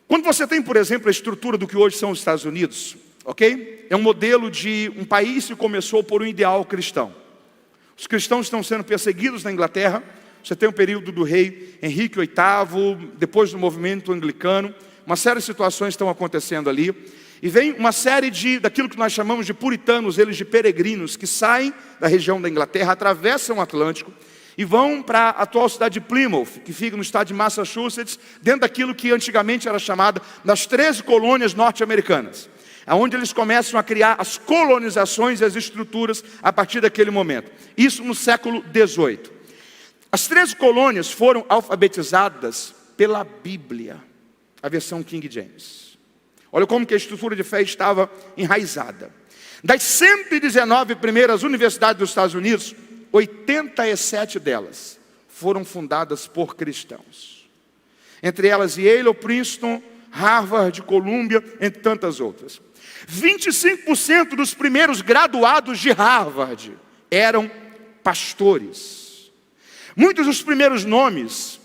Quando você tem, por exemplo, a estrutura do que hoje são os Estados Unidos, ok? É um modelo de um país que começou por um ideal cristão. Os cristãos estão sendo perseguidos na Inglaterra. Você tem o período do rei Henrique VIII, depois do movimento anglicano. Uma série de situações estão acontecendo ali. E vem uma série daquilo que nós chamamos de puritanos, eles de peregrinos, que saem da região da Inglaterra, atravessam o Atlântico e vão para a atual cidade de Plymouth, que fica no estado de Massachusetts, dentro daquilo que antigamente era chamada das 13 colônias norte-americanas, onde eles começam a criar as colonizações e as estruturas a partir daquele momento. Isso no século XVIII. As 13 colônias foram alfabetizadas pela Bíblia, a versão King James. Olha como que a estrutura de fé estava enraizada. Das 119 primeiras universidades dos Estados Unidos, 87 delas foram fundadas por cristãos. Entre elas Yale, Princeton, Harvard, Columbia, entre tantas outras. 25% dos primeiros graduados de Harvard eram pastores. Muitos dos primeiros nomes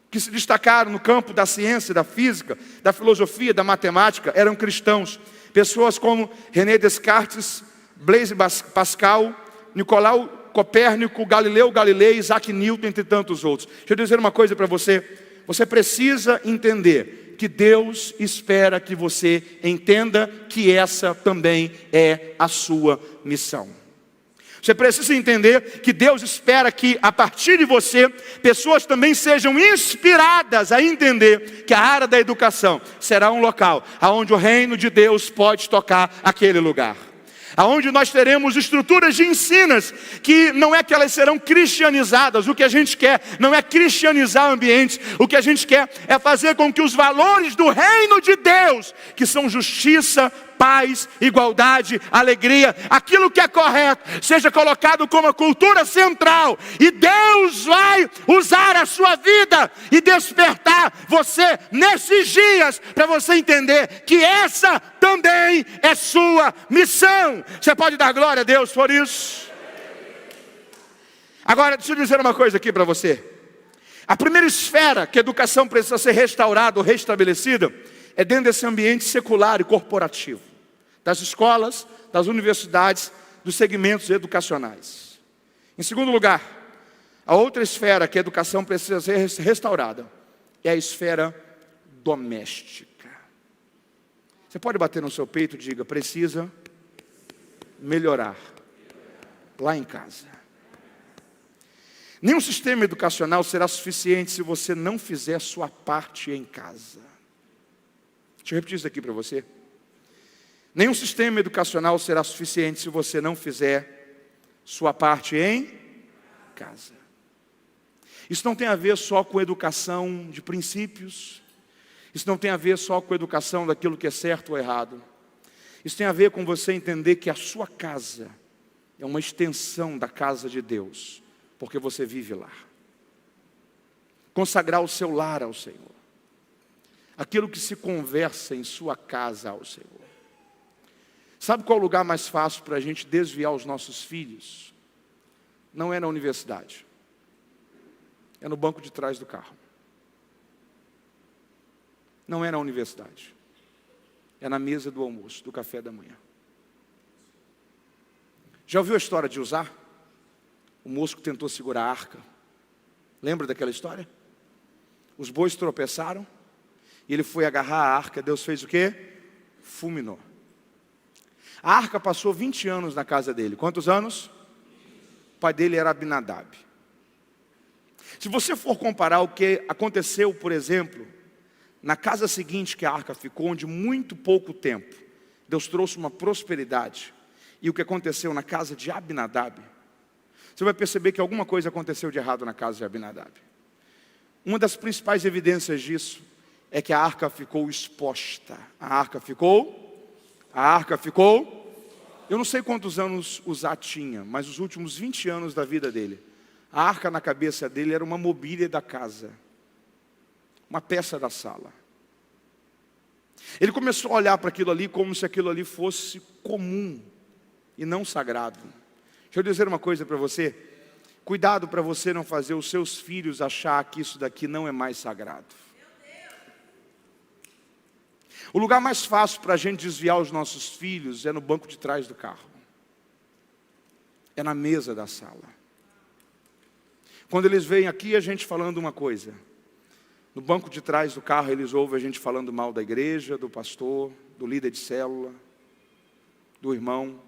que se destacaram no campo da ciência, da física, da filosofia, da matemática, eram cristãos. Pessoas como René Descartes, Blaise Pascal, Nicolau Copérnico, Galileu Galilei, Isaac Newton, entre tantos outros. Deixa eu dizer uma coisa para você. Você precisa entender que Deus espera que você entenda que essa também é a sua missão. Você precisa entender que Deus espera que, a partir de você, pessoas também sejam inspiradas a entender que a área da educação será um local onde o reino de Deus pode tocar aquele lugar. Aonde nós teremos estruturas de ensinas, que não é que elas serão cristianizadas. O que a gente quer não é cristianizar ambientes. O que a gente quer é fazer com que os valores do reino de Deus, que são justiça, paz, igualdade, alegria, aquilo que é correto, seja colocado como a cultura central. E Deus vai usar a sua vida e despertar você nesses dias, para você entender que essa também é sua missão. Você pode dar glória a Deus por isso? Agora, deixa eu dizer uma coisa aqui para você. A primeira esfera que a educação precisa ser restaurada ou restabelecida é dentro desse ambiente secular e corporativo, das escolas, das universidades, dos segmentos educacionais. Em segundo lugar, a outra esfera que a educação precisa ser restaurada é a esfera doméstica. Você pode bater no seu peito e diga: precisa melhorar lá em casa. Nenhum sistema educacional será suficiente se você não fizer a sua parte em casa. Deixa eu repetir isso aqui para você. Nenhum sistema educacional será suficiente se você não fizer sua parte em casa. Isso não tem a ver só com educação de princípios. Isso não tem a ver só com educação daquilo que é certo ou errado. Isso tem a ver com você entender que a sua casa é uma extensão da casa de Deus, porque você vive lá. Consagrar o seu lar ao Senhor. Aquilo que se conversa em sua casa ao Senhor. Sabe qual é o lugar mais fácil para a gente desviar os nossos filhos? Não é na universidade. É no banco de trás do carro. Não é na universidade. É na mesa do almoço, do café da manhã. Já ouviu a história de Uzá? O moço que tentou segurar a arca. Lembra daquela história? Os bois tropeçaram e ele foi agarrar a arca. Deus fez o quê? Fulminou. A arca passou 20 anos na casa dele. Quantos anos? O pai dele era Abinadab. Se você for comparar o que aconteceu, por exemplo, na casa seguinte que a arca ficou, onde muito pouco tempo Deus trouxe uma prosperidade, e o que aconteceu na casa de Abinadab, você vai perceber que alguma coisa aconteceu de errado na casa de Abinadab. Uma das principais evidências disso é que a arca ficou exposta. A arca ficou. Eu não sei quantos anos Uzá tinha, mas os últimos 20 anos da vida dele, a arca na cabeça dele era uma mobília da casa, uma peça da sala. Ele começou a olhar para aquilo ali como se aquilo ali fosse comum e não sagrado. Deixa eu dizer uma coisa para você. Cuidado para você não fazer os seus filhos achar que isso daqui não é mais sagrado. O lugar mais fácil para a gente desviar os nossos filhos é no banco de trás do carro. É na mesa da sala. Quando eles veem aqui a gente falando uma coisa, no banco de trás do carro eles ouvem a gente falando mal da igreja, do pastor, do líder de célula, do irmão.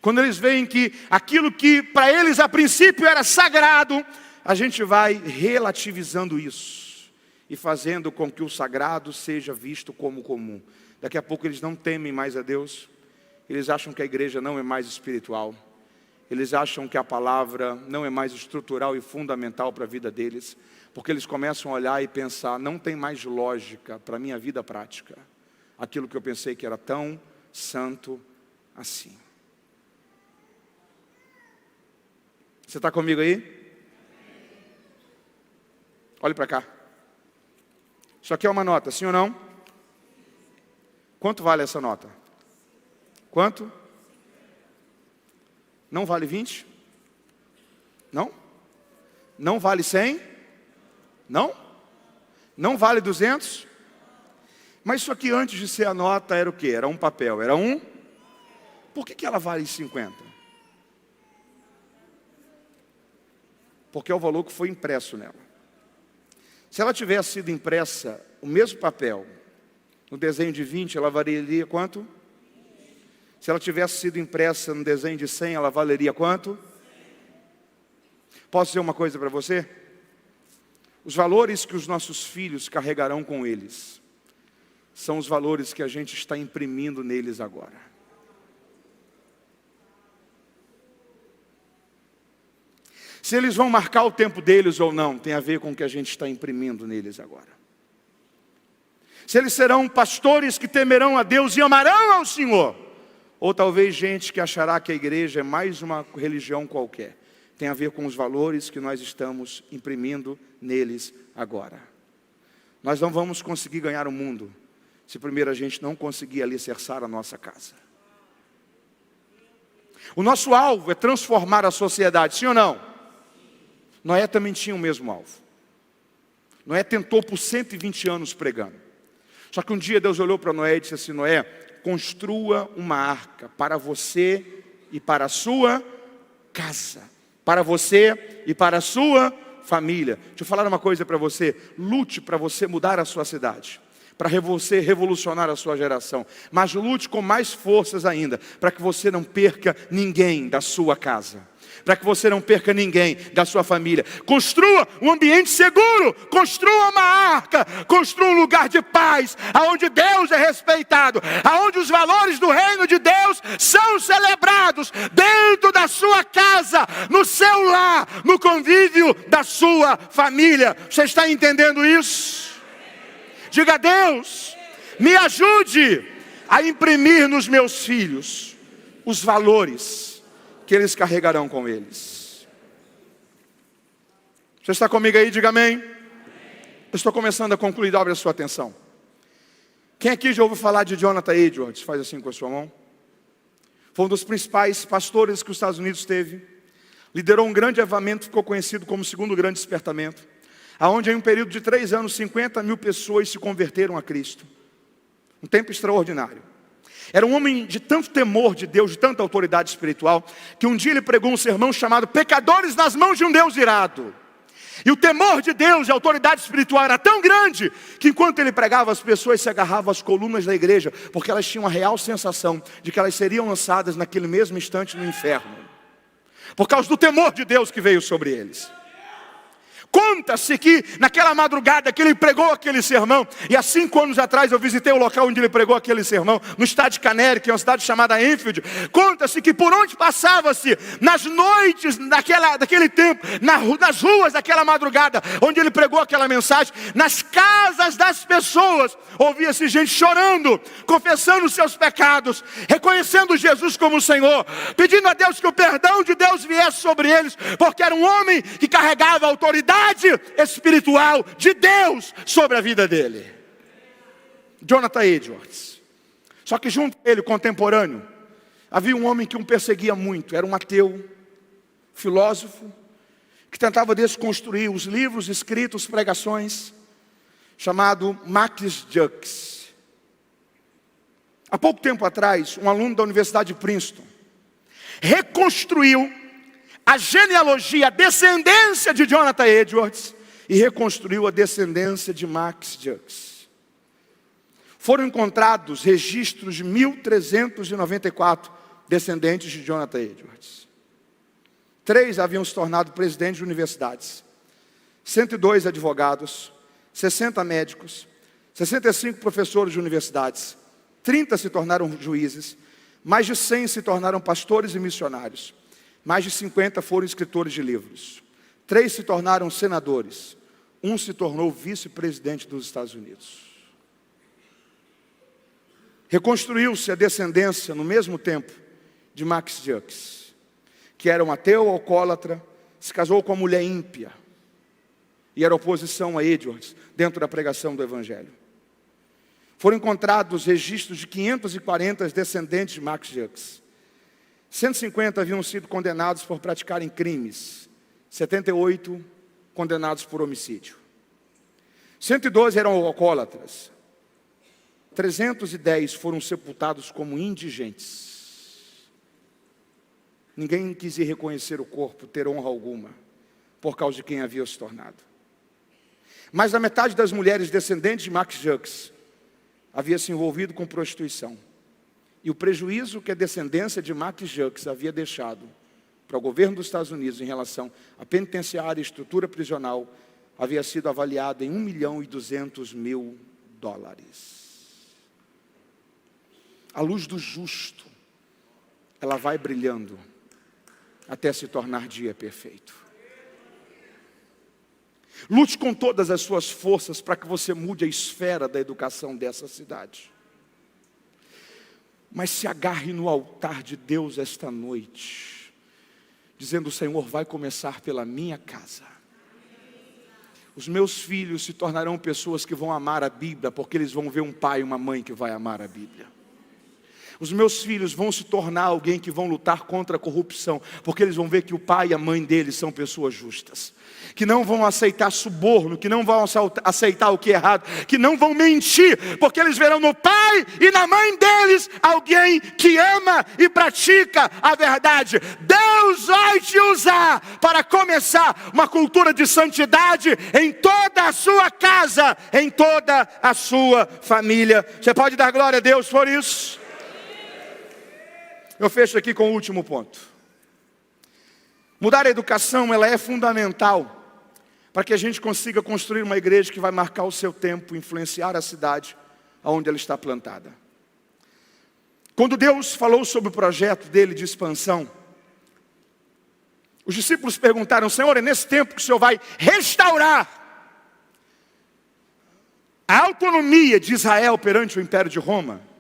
Quando eles veem que aquilo que para eles a princípio era sagrado, a gente vai relativizando isso e fazendo com que o sagrado seja visto como comum. Daqui a pouco eles não temem mais a Deus, eles acham que a igreja não é mais espiritual, eles acham que a palavra não é mais estrutural e fundamental para a vida deles, porque eles começam a olhar e pensar: não tem mais lógica para a minha vida prática, aquilo que eu pensei que era tão santo assim. Você está comigo aí? Olhe para cá. Isso aqui é uma nota, sim ou não? Quanto vale essa nota? Quanto? Não vale 20? Não? Não vale 100? Não? Não vale 200? Mas isso aqui antes de ser a nota era o quê? Era um papel, era um? Por que ela vale 50? Porque é o valor que foi impresso nela. Se ela tivesse sido impressa, o mesmo papel, no desenho de 20, ela valeria quanto? Se ela tivesse sido impressa no desenho de 100, ela valeria quanto? Posso dizer uma coisa para você? Os valores que os nossos filhos carregarão com eles são os valores que a gente está imprimindo neles agora. Se eles vão marcar o tempo deles ou não, tem a ver com o que a gente está imprimindo neles agora. Se eles serão pastores que temerão a Deus e amarão ao Senhor, ou talvez gente que achará que a igreja é mais uma religião qualquer, tem a ver com os valores que nós estamos imprimindo neles agora. Nós não vamos conseguir ganhar o mundo se primeiro a gente não conseguir alicerçar a nossa casa. O nosso alvo é transformar a sociedade, sim ou não? Noé também tinha o mesmo alvo. Noé tentou por 120 anos pregando. Só que um dia Deus olhou para Noé e disse assim: Noé, construa uma arca para você e para a sua casa. Para você e para a sua família. Deixa eu falar uma coisa para você. Lute para você mudar a sua cidade. Para você revolucionar a sua geração. Mas lute com mais forças ainda. Para que você não perca ninguém da sua casa. Para que você não perca ninguém da sua família. Construa um ambiente seguro. Construa uma arca. Construa um lugar de paz. Aonde Deus é respeitado. Aonde os valores do reino de Deus são celebrados. Dentro da sua casa. No seu lar. No convívio da sua família. Você está entendendo isso? Diga a Deus, me ajude a imprimir nos meus filhos os valores que eles carregarão com eles. Você está comigo aí? Diga amém. Eu estou começando a concluir, dobre a sua atenção. Quem aqui já ouviu falar de Jonathan Edwards? Faz assim com a sua mão. Foi um dos principais pastores que os Estados Unidos teve. Liderou um grande avivamento, ficou conhecido como o segundo grande despertamento. Aonde em um período de 3 anos, 50 mil pessoas se converteram a Cristo. Um tempo extraordinário. Era um homem de tanto temor de Deus, de tanta autoridade espiritual, que um dia ele pregou um sermão chamado Pecadores nas mãos de um Deus irado. E o temor de Deus e a autoridade espiritual era tão grande, que enquanto ele pregava, as pessoas se agarravam às colunas da igreja, porque elas tinham a real sensação de que elas seriam lançadas naquele mesmo instante no inferno. Por causa do temor de Deus que veio sobre eles. Conta-se que naquela madrugada que ele pregou aquele sermão, e há 5 anos atrás eu visitei o local onde ele pregou aquele sermão, no estado de Canary, que é uma cidade chamada Enfield. Conta-se que por onde passava-se, nas noites daquele tempo, nas ruas daquela madrugada, onde ele pregou aquela mensagem, nas casas das pessoas, ouvia-se gente chorando, confessando os seus pecados, reconhecendo Jesus como o Senhor, pedindo a Deus que o perdão de Deus viesse sobre eles, porque era um homem que carregava a autoridade espiritual de Deus sobre a vida dele. Jonathan Edwards. Só que junto a ele, contemporâneo, havia um homem que o perseguia muito. Era um ateu, filósofo, que tentava desconstruir os livros escritos, pregações, chamado Max Jacques. Há pouco tempo atrás, um aluno da Universidade de Princeton reconstruiu a genealogia, a descendência de Jonathan Edwards, e reconstruiu a descendência de Max Jacques. Foram encontrados registros de 1394 descendentes de Jonathan Edwards. 3 haviam se tornado presidentes de universidades, 102 advogados, 60 médicos, 65 professores de universidades, 30 se tornaram juízes, mais de 100 se tornaram pastores e missionários. Mais de 50 foram escritores de livros. 3 se tornaram senadores. 1 se tornou vice-presidente dos Estados Unidos. Reconstruiu-se a descendência no mesmo tempo de Max Jacques, que era um ateu alcoólatra, se casou com uma mulher ímpia e era oposição a Edwards dentro da pregação do Evangelho. Foram encontrados registros de 540 descendentes de Max Jacques. 150 haviam sido condenados por praticarem crimes. 78 condenados por homicídio. 112 eram alcoólatras. 310 foram sepultados como indigentes. Ninguém quis ir reconhecer o corpo, ter honra alguma, por causa de quem havia se tornado. Mais da metade das mulheres descendentes de Max Jacques havia se envolvido com prostituição. E o prejuízo que a descendência de Max Jacques havia deixado para o governo dos Estados Unidos em relação à penitenciária e estrutura prisional havia sido avaliado em $1.200.000. A luz do justo, ela vai brilhando até se tornar dia perfeito. Lute com todas as suas forças para que você mude a esfera da educação dessa cidade. Mas se agarre no altar de Deus esta noite, dizendo: o Senhor vai começar pela minha casa. Os meus filhos se tornarão pessoas que vão amar a Bíblia, porque eles vão ver um pai e uma mãe que vai amar a Bíblia. Os meus filhos vão se tornar alguém que vão lutar contra a corrupção, porque eles vão ver que o pai e a mãe deles são pessoas justas, que não vão aceitar suborno, que não vão aceitar o que é errado, que não vão mentir, porque eles verão no pai e na mãe deles alguém que ama e pratica a verdade. Deus vai te usar para começar uma cultura de santidade em toda a sua casa, em toda a sua família. Você pode dar glória a Deus por isso? Eu fecho aqui com o último ponto. Mudar a educação, ela é fundamental para que a gente consiga construir uma igreja que vai marcar o seu tempo, influenciar a cidade onde ela está plantada. Quando Deus falou sobre o projeto dele de expansão, os discípulos perguntaram: Senhor, é nesse tempo que o Senhor vai restaurar a autonomia de Israel perante o Império de Roma?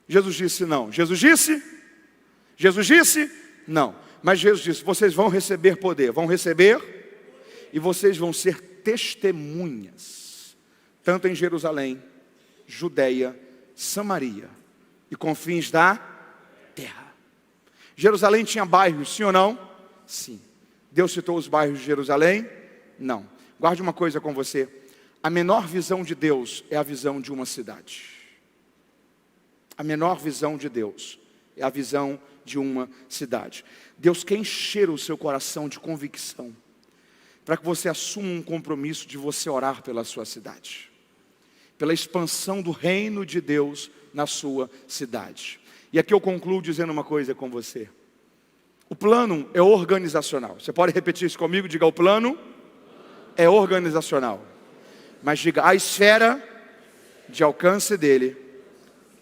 Jesus disse não. Jesus disse não. Mas Jesus disse: vocês vão receber poder, vão receber, e vocês vão ser testemunhas, tanto em Jerusalém, Judeia, Samaria e confins da terra. Jerusalém tinha bairros, sim ou não? Sim. Deus citou os bairros de Jerusalém? Não. Guarde uma coisa com você: a menor visão de Deus é a visão de uma cidade. A menor visão de Deus é a visão de uma cidade. Deus quer encher o seu coração de convicção, para que você assuma um compromisso de você orar pela sua cidade, pela expansão do reino de Deus na sua cidade. E aqui eu concluo dizendo uma coisa com você. O plano é organizacional. Você pode repetir isso comigo? Diga: o plano é organizacional. Mas diga: a esfera de alcance dele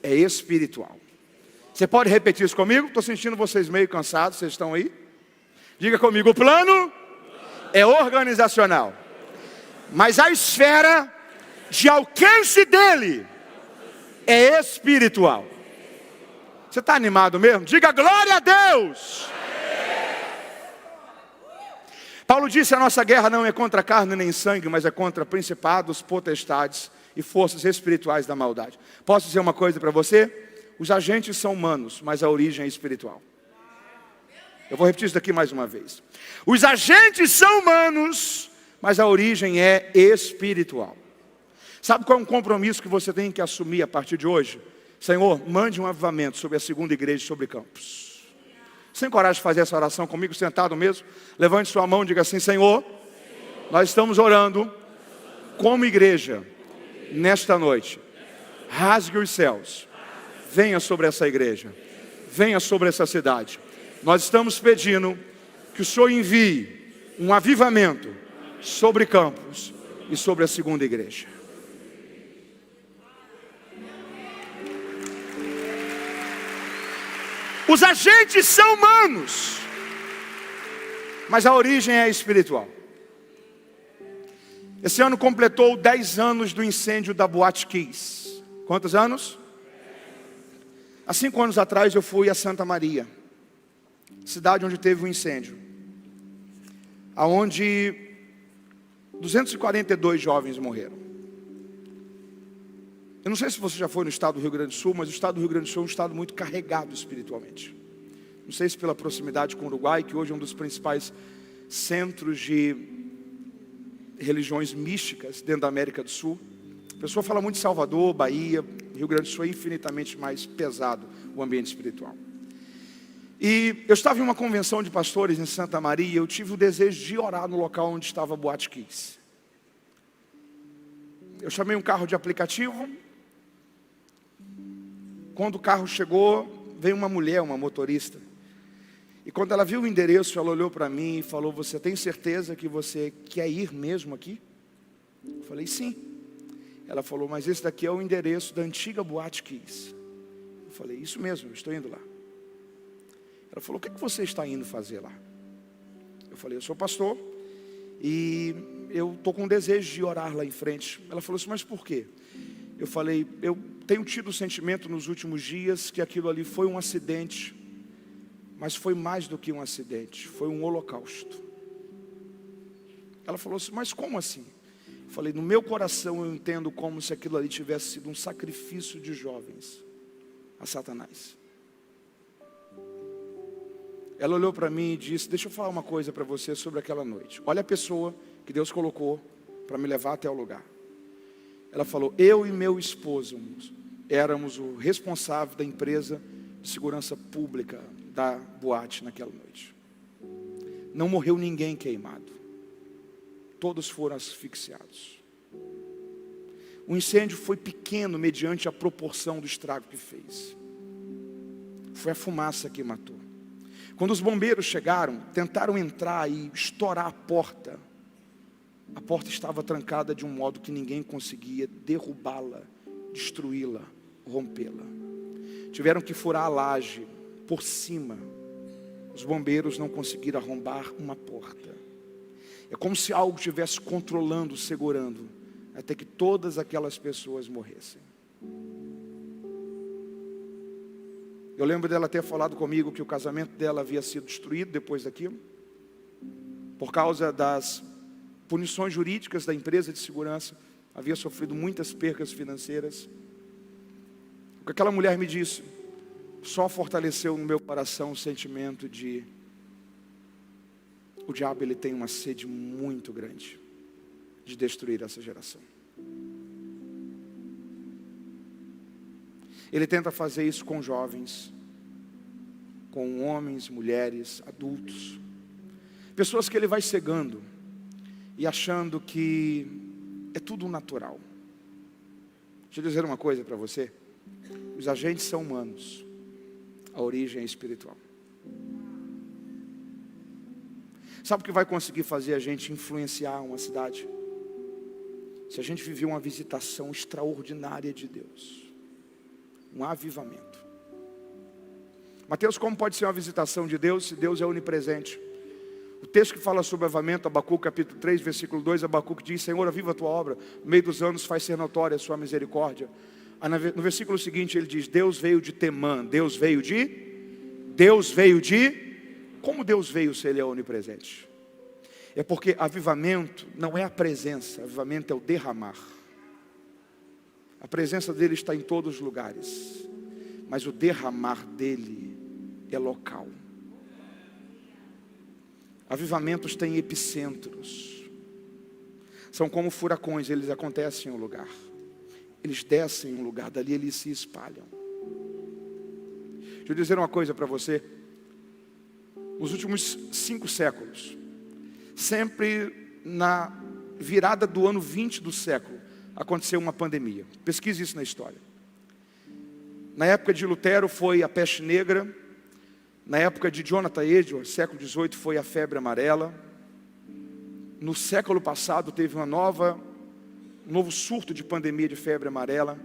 é espiritual. Você pode repetir isso comigo? Estou sentindo vocês meio cansados, vocês estão aí? Diga comigo: o plano é organizacional, mas a esfera de alcance dele é espiritual. Você está animado mesmo? Diga glória a Deus! Paulo disse: a nossa guerra não é contra carne nem sangue, mas é contra principados, potestades e forças espirituais da maldade. Posso dizer uma coisa para você? Os agentes são humanos, mas a origem é espiritual. Eu vou repetir isso daqui mais uma vez. Os agentes são humanos, mas a origem é espiritual. Sabe qual é um compromisso que você tem que assumir a partir de hoje? Senhor, mande um avivamento sobre a segunda igreja sobre Campos. Você tem coragem de fazer essa oração comigo, sentado mesmo? Levante sua mão e diga assim: Senhor, nós estamos orando como igreja nesta noite. Rasgue os céus, venha sobre essa igreja, venha sobre essa cidade. Nós estamos pedindo que o Senhor envie um avivamento sobre Campos e sobre a segunda igreja. Os agentes são humanos, mas a origem é espiritual. Esse ano completou 10 anos do incêndio da Boate Kiss. Quantos anos? Há 5 anos atrás eu fui a Santa Maria, cidade onde teve um incêndio, aonde 242 jovens morreram. Eu não sei se você já foi no estado do Rio Grande do Sul, mas o estado do Rio Grande do Sul é um estado muito carregado espiritualmente. Não sei se pela proximidade com o Uruguai, que hoje é um dos principais centros de religiões místicas dentro da América do Sul. A pessoa fala muito de Salvador, Bahia, Rio Grande do Sul é infinitamente mais pesado o ambiente espiritual. E eu estava em uma convenção de pastores em Santa Maria e eu tive o desejo de orar no local onde estava a Boate Kiss. Eu chamei um carro de aplicativo. Quando o carro chegou, veio uma mulher, uma motorista. E quando ela viu o endereço, ela olhou para mim e falou: você tem certeza que você quer ir mesmo aqui? Eu falei: sim. Ela falou: mas esse daqui é o endereço da antiga Boate Kiss. Eu falei: isso mesmo, eu estou indo lá. Ela falou: o que você está indo fazer lá? Eu falei: eu sou pastor e eu estou com desejo de orar lá em frente. Ela falou assim: mas por quê? Eu falei: eu tenho tido o sentimento nos últimos dias que aquilo ali foi um acidente, mas foi mais do que um acidente, foi um holocausto. Ela falou assim: mas como assim? Eu falei: no meu coração eu entendo como se aquilo ali tivesse sido um sacrifício de jovens a Satanás. Ela olhou para mim e disse: deixa eu falar uma coisa para você sobre aquela noite. Olha a pessoa que Deus colocou para me levar até o lugar. Ela falou: eu e meu esposo éramos o responsável da empresa de segurança pública da boate naquela noite. Não morreu ninguém queimado. Todos foram asfixiados. O incêndio foi pequeno mediante a proporção do estrago que fez. Foi a fumaça que matou. Quando os bombeiros chegaram, tentaram entrar e estourar a porta estava trancada de um modo que ninguém conseguia derrubá-la, destruí-la, rompê-la. Tiveram que furar a laje por cima. Os bombeiros não conseguiram arrombar uma porta. É como se algo estivesse controlando, segurando, até que todas aquelas pessoas morressem. Eu lembro dela ter falado comigo que o casamento dela havia sido destruído depois daquilo, por causa das punições jurídicas da empresa de segurança, havia sofrido muitas percas financeiras. O que aquela mulher me disse só fortaleceu no meu coração o sentimento de: o diabo ele tem uma sede muito grande de destruir essa geração. Ele tenta fazer isso com jovens, com homens, mulheres, adultos, pessoas que ele vai cegando e achando que é tudo natural. Deixa eu dizer uma coisa para você: os agentes são humanos, a origem é espiritual. Sabe o que vai conseguir fazer a gente influenciar uma cidade? Se a gente viver uma visitação extraordinária de Deus, um avivamento. Mateus, como pode ser uma visitação de Deus se Deus é onipresente? O texto que fala sobre avivamento, Abacuque capítulo 3, versículo 2, Abacuque diz: Senhor, aviva a tua obra, no meio dos anos faz ser notória a sua misericórdia. No versículo seguinte ele diz: Deus veio de Temã. Deus veio de? Como Deus veio se Ele é onipresente? É porque avivamento não é a presença, avivamento é o derramar. A presença dele está em todos os lugares, mas o derramar dele é local. Avivamentos têm epicentros. São como furacões, eles acontecem em um lugar. Eles descem em um lugar, dali eles se espalham. Deixa eu dizer uma coisa para você. Nos últimos 5 séculos, sempre na virada do ano 20 do século, aconteceu uma pandemia. Pesquise isso na história. Na época de Lutero foi a peste negra. Na época de Jonathan Edwards, século XVIII, foi a febre amarela. No século passado teve um novo surto de pandemia de febre amarela.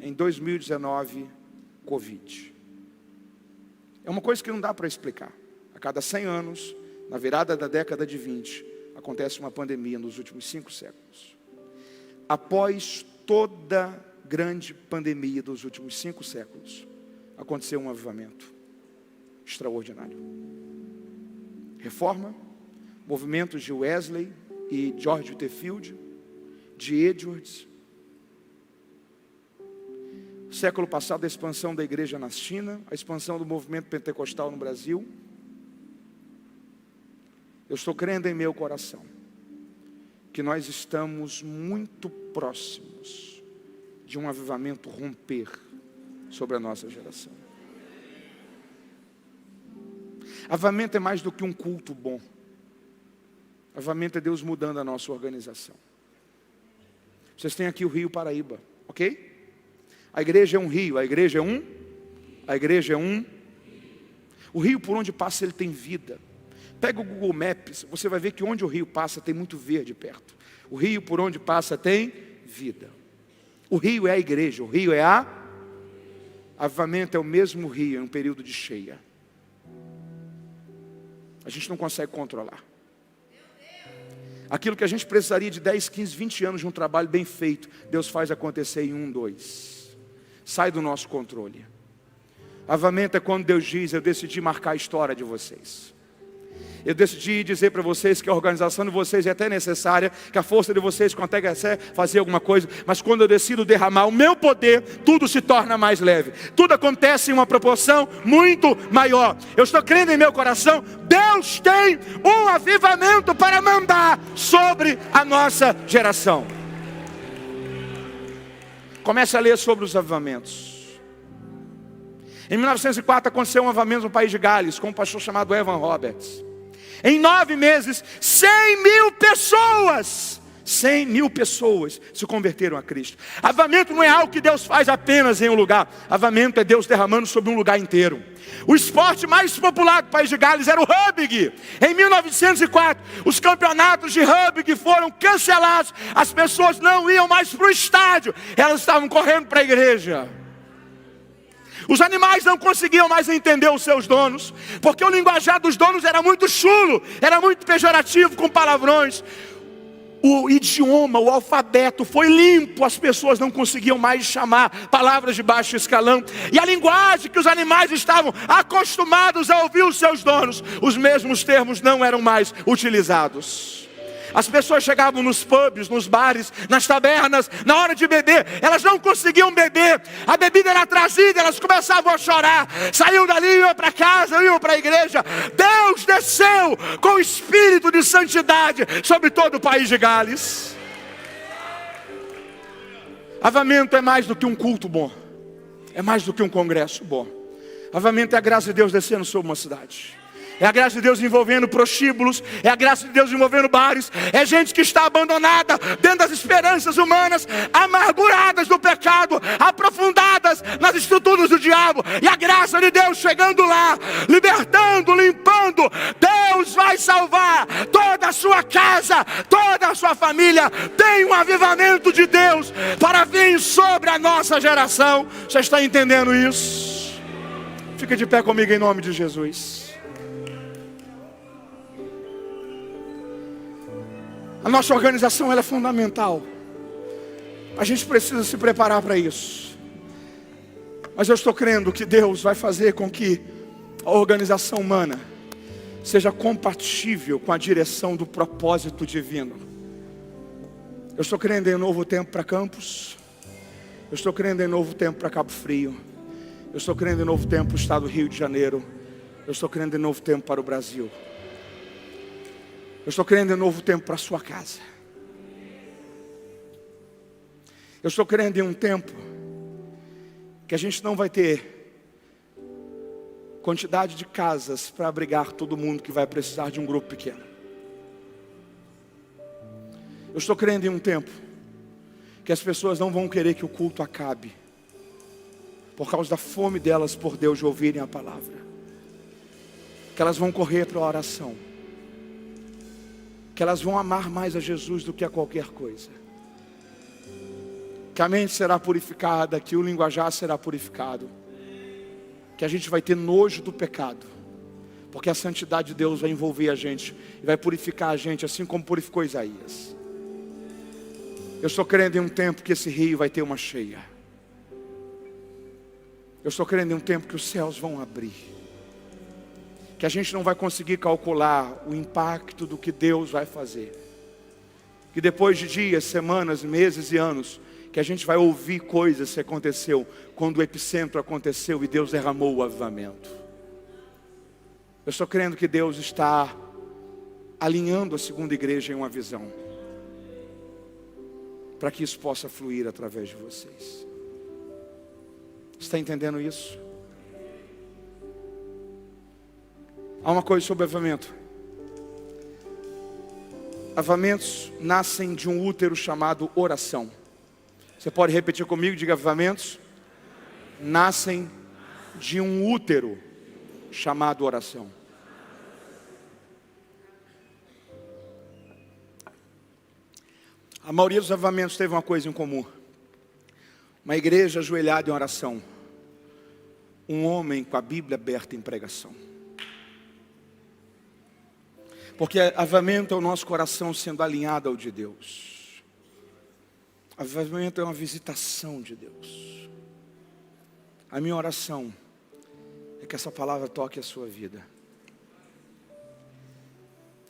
Em 2019, Covid. É uma coisa que não dá para explicar. A cada 100 anos, na virada da década de 20, acontece uma pandemia nos últimos 5 séculos. Após toda grande pandemia dos últimos 5 séculos, aconteceu um avivamento extraordinário. Reforma, movimentos de Wesley e George Whitefield, de Edwards. Século passado, a expansão da igreja na China, a expansão do movimento pentecostal no Brasil. Eu estou crendo em meu coração que nós estamos muito próximos de um avivamento romper sobre a nossa geração. Avivamento é mais do que um culto bom. Avivamento é Deus mudando a nossa organização. Vocês têm aqui o Rio Paraíba, ok? A igreja é um rio, a igreja é um. O rio por onde passa ele tem vida. Pega o Google Maps, você vai ver que onde o rio passa tem muito verde perto. O rio por onde passa tem vida. O rio é a igreja, o rio é avivamento é o mesmo rio em um período de cheia. A gente não consegue controlar. Aquilo que a gente precisaria de 10, 15, 20 anos de um trabalho bem feito, Deus faz acontecer em 1, 2. Sai do nosso controle. Avivamento é quando Deus diz: eu decidi marcar a história de vocês. Eu decidi dizer para vocês que a organização de vocês é até necessária, que a força de vocês consegue fazer alguma coisa, mas quando eu decido derramar o meu poder, tudo se torna mais leve. Tudo acontece em uma proporção muito maior. Eu estou crendo em meu coração, Deus tem um avivamento para mandar sobre a nossa geração. Comece a ler sobre os avivamentos. Em 1904 aconteceu um avivamento no país de Gales, com um pastor chamado Evan Roberts. Em 9 meses, 100 mil pessoas se converteram a Cristo. Avivamento não é algo que Deus faz apenas em um lugar. Avivamento é Deus derramando sobre um lugar inteiro. O esporte mais popular do país de Gales era o rugby. Em 1904, os campeonatos de rugby foram cancelados. As pessoas não iam mais para o estádio, elas estavam correndo para a igreja. Os animais não conseguiam mais entender os seus donos, porque o linguajar dos donos era muito chulo, era muito pejorativo, com palavrões. O idioma, o alfabeto foi limpo, as pessoas não conseguiam mais chamar palavras de baixo escalão. E a linguagem que os animais estavam acostumados a ouvir os seus donos, os mesmos termos não eram mais utilizados. As pessoas chegavam nos pubs, nos bares, nas tabernas, na hora de beber, elas não conseguiam beber, a bebida era trazida, elas começavam a chorar, saíam dali, iam para casa, iam para a igreja. Deus desceu com o espírito de santidade sobre todo o país de Gales. Avivamento é mais do que um culto bom, é mais do que um congresso bom. Avivamento é a graça de Deus descendo sobre uma cidade. É a graça de Deus envolvendo prostíbulos, é a graça de Deus envolvendo bares, é gente que está abandonada dentro das esperanças humanas, amarguradas do pecado, aprofundadas nas estruturas do diabo, e a graça de Deus chegando lá, libertando, limpando. Deus vai salvar toda a sua casa, toda a sua família. Tem um avivamento de Deus para vir sobre a nossa geração. Você está entendendo isso? Fica de pé comigo em nome de Jesus. A nossa organização ela é fundamental. A gente precisa se preparar para isso. Mas eu estou crendo que Deus vai fazer com que a organização humana seja compatível com a direção do propósito divino. Eu estou crendo em um novo tempo para Campos. Eu estou crendo em um novo tempo para Cabo Frio. Eu estou crendo em um novo tempo para o estado do Rio de Janeiro. Eu estou crendo em um novo tempo para o Brasil. Eu estou crendo em um novo tempo para a sua casa. Eu estou crendo em um tempo que a gente não vai ter quantidade de casas para abrigar todo mundo que vai precisar de um grupo pequeno. Eu estou crendo em um tempo que as pessoas não vão querer que o culto acabe, por causa da fome delas por Deus de ouvirem a palavra. Que elas vão correr para a oração. Que elas vão amar mais a Jesus do que a qualquer coisa. Que a mente será purificada, que o linguajar será purificado. Que a gente vai ter nojo do pecado. Porque a santidade de Deus vai envolver a gente e vai purificar a gente, assim como purificou Isaías. Eu estou crendo em um tempo que esse rio vai ter uma cheia. Eu estou crendo em um tempo que os céus vão abrir. Que a gente não vai conseguir calcular o impacto do que Deus vai fazer. Que depois de dias, semanas, meses e anos, que a gente vai ouvir coisas que aconteceu quando o epicentro aconteceu e Deus derramou o avivamento. Eu estou crendo que Deus está alinhando a segunda igreja em uma visão. para que isso possa fluir através de vocês. Está entendendo isso? Há uma coisa sobre avivamento. Avivamentos nascem de um útero chamado oração. Você pode repetir comigo? Diga: avivamentos nascem de um útero chamado oração. A maioria dos avivamentos teve uma coisa em comum: uma igreja ajoelhada em oração, um homem com a Bíblia aberta em pregação. Porque avivamento é o nosso coração sendo alinhado ao de Deus. Avivamento é uma visitação de Deus. A minha oração é que essa palavra toque a sua vida.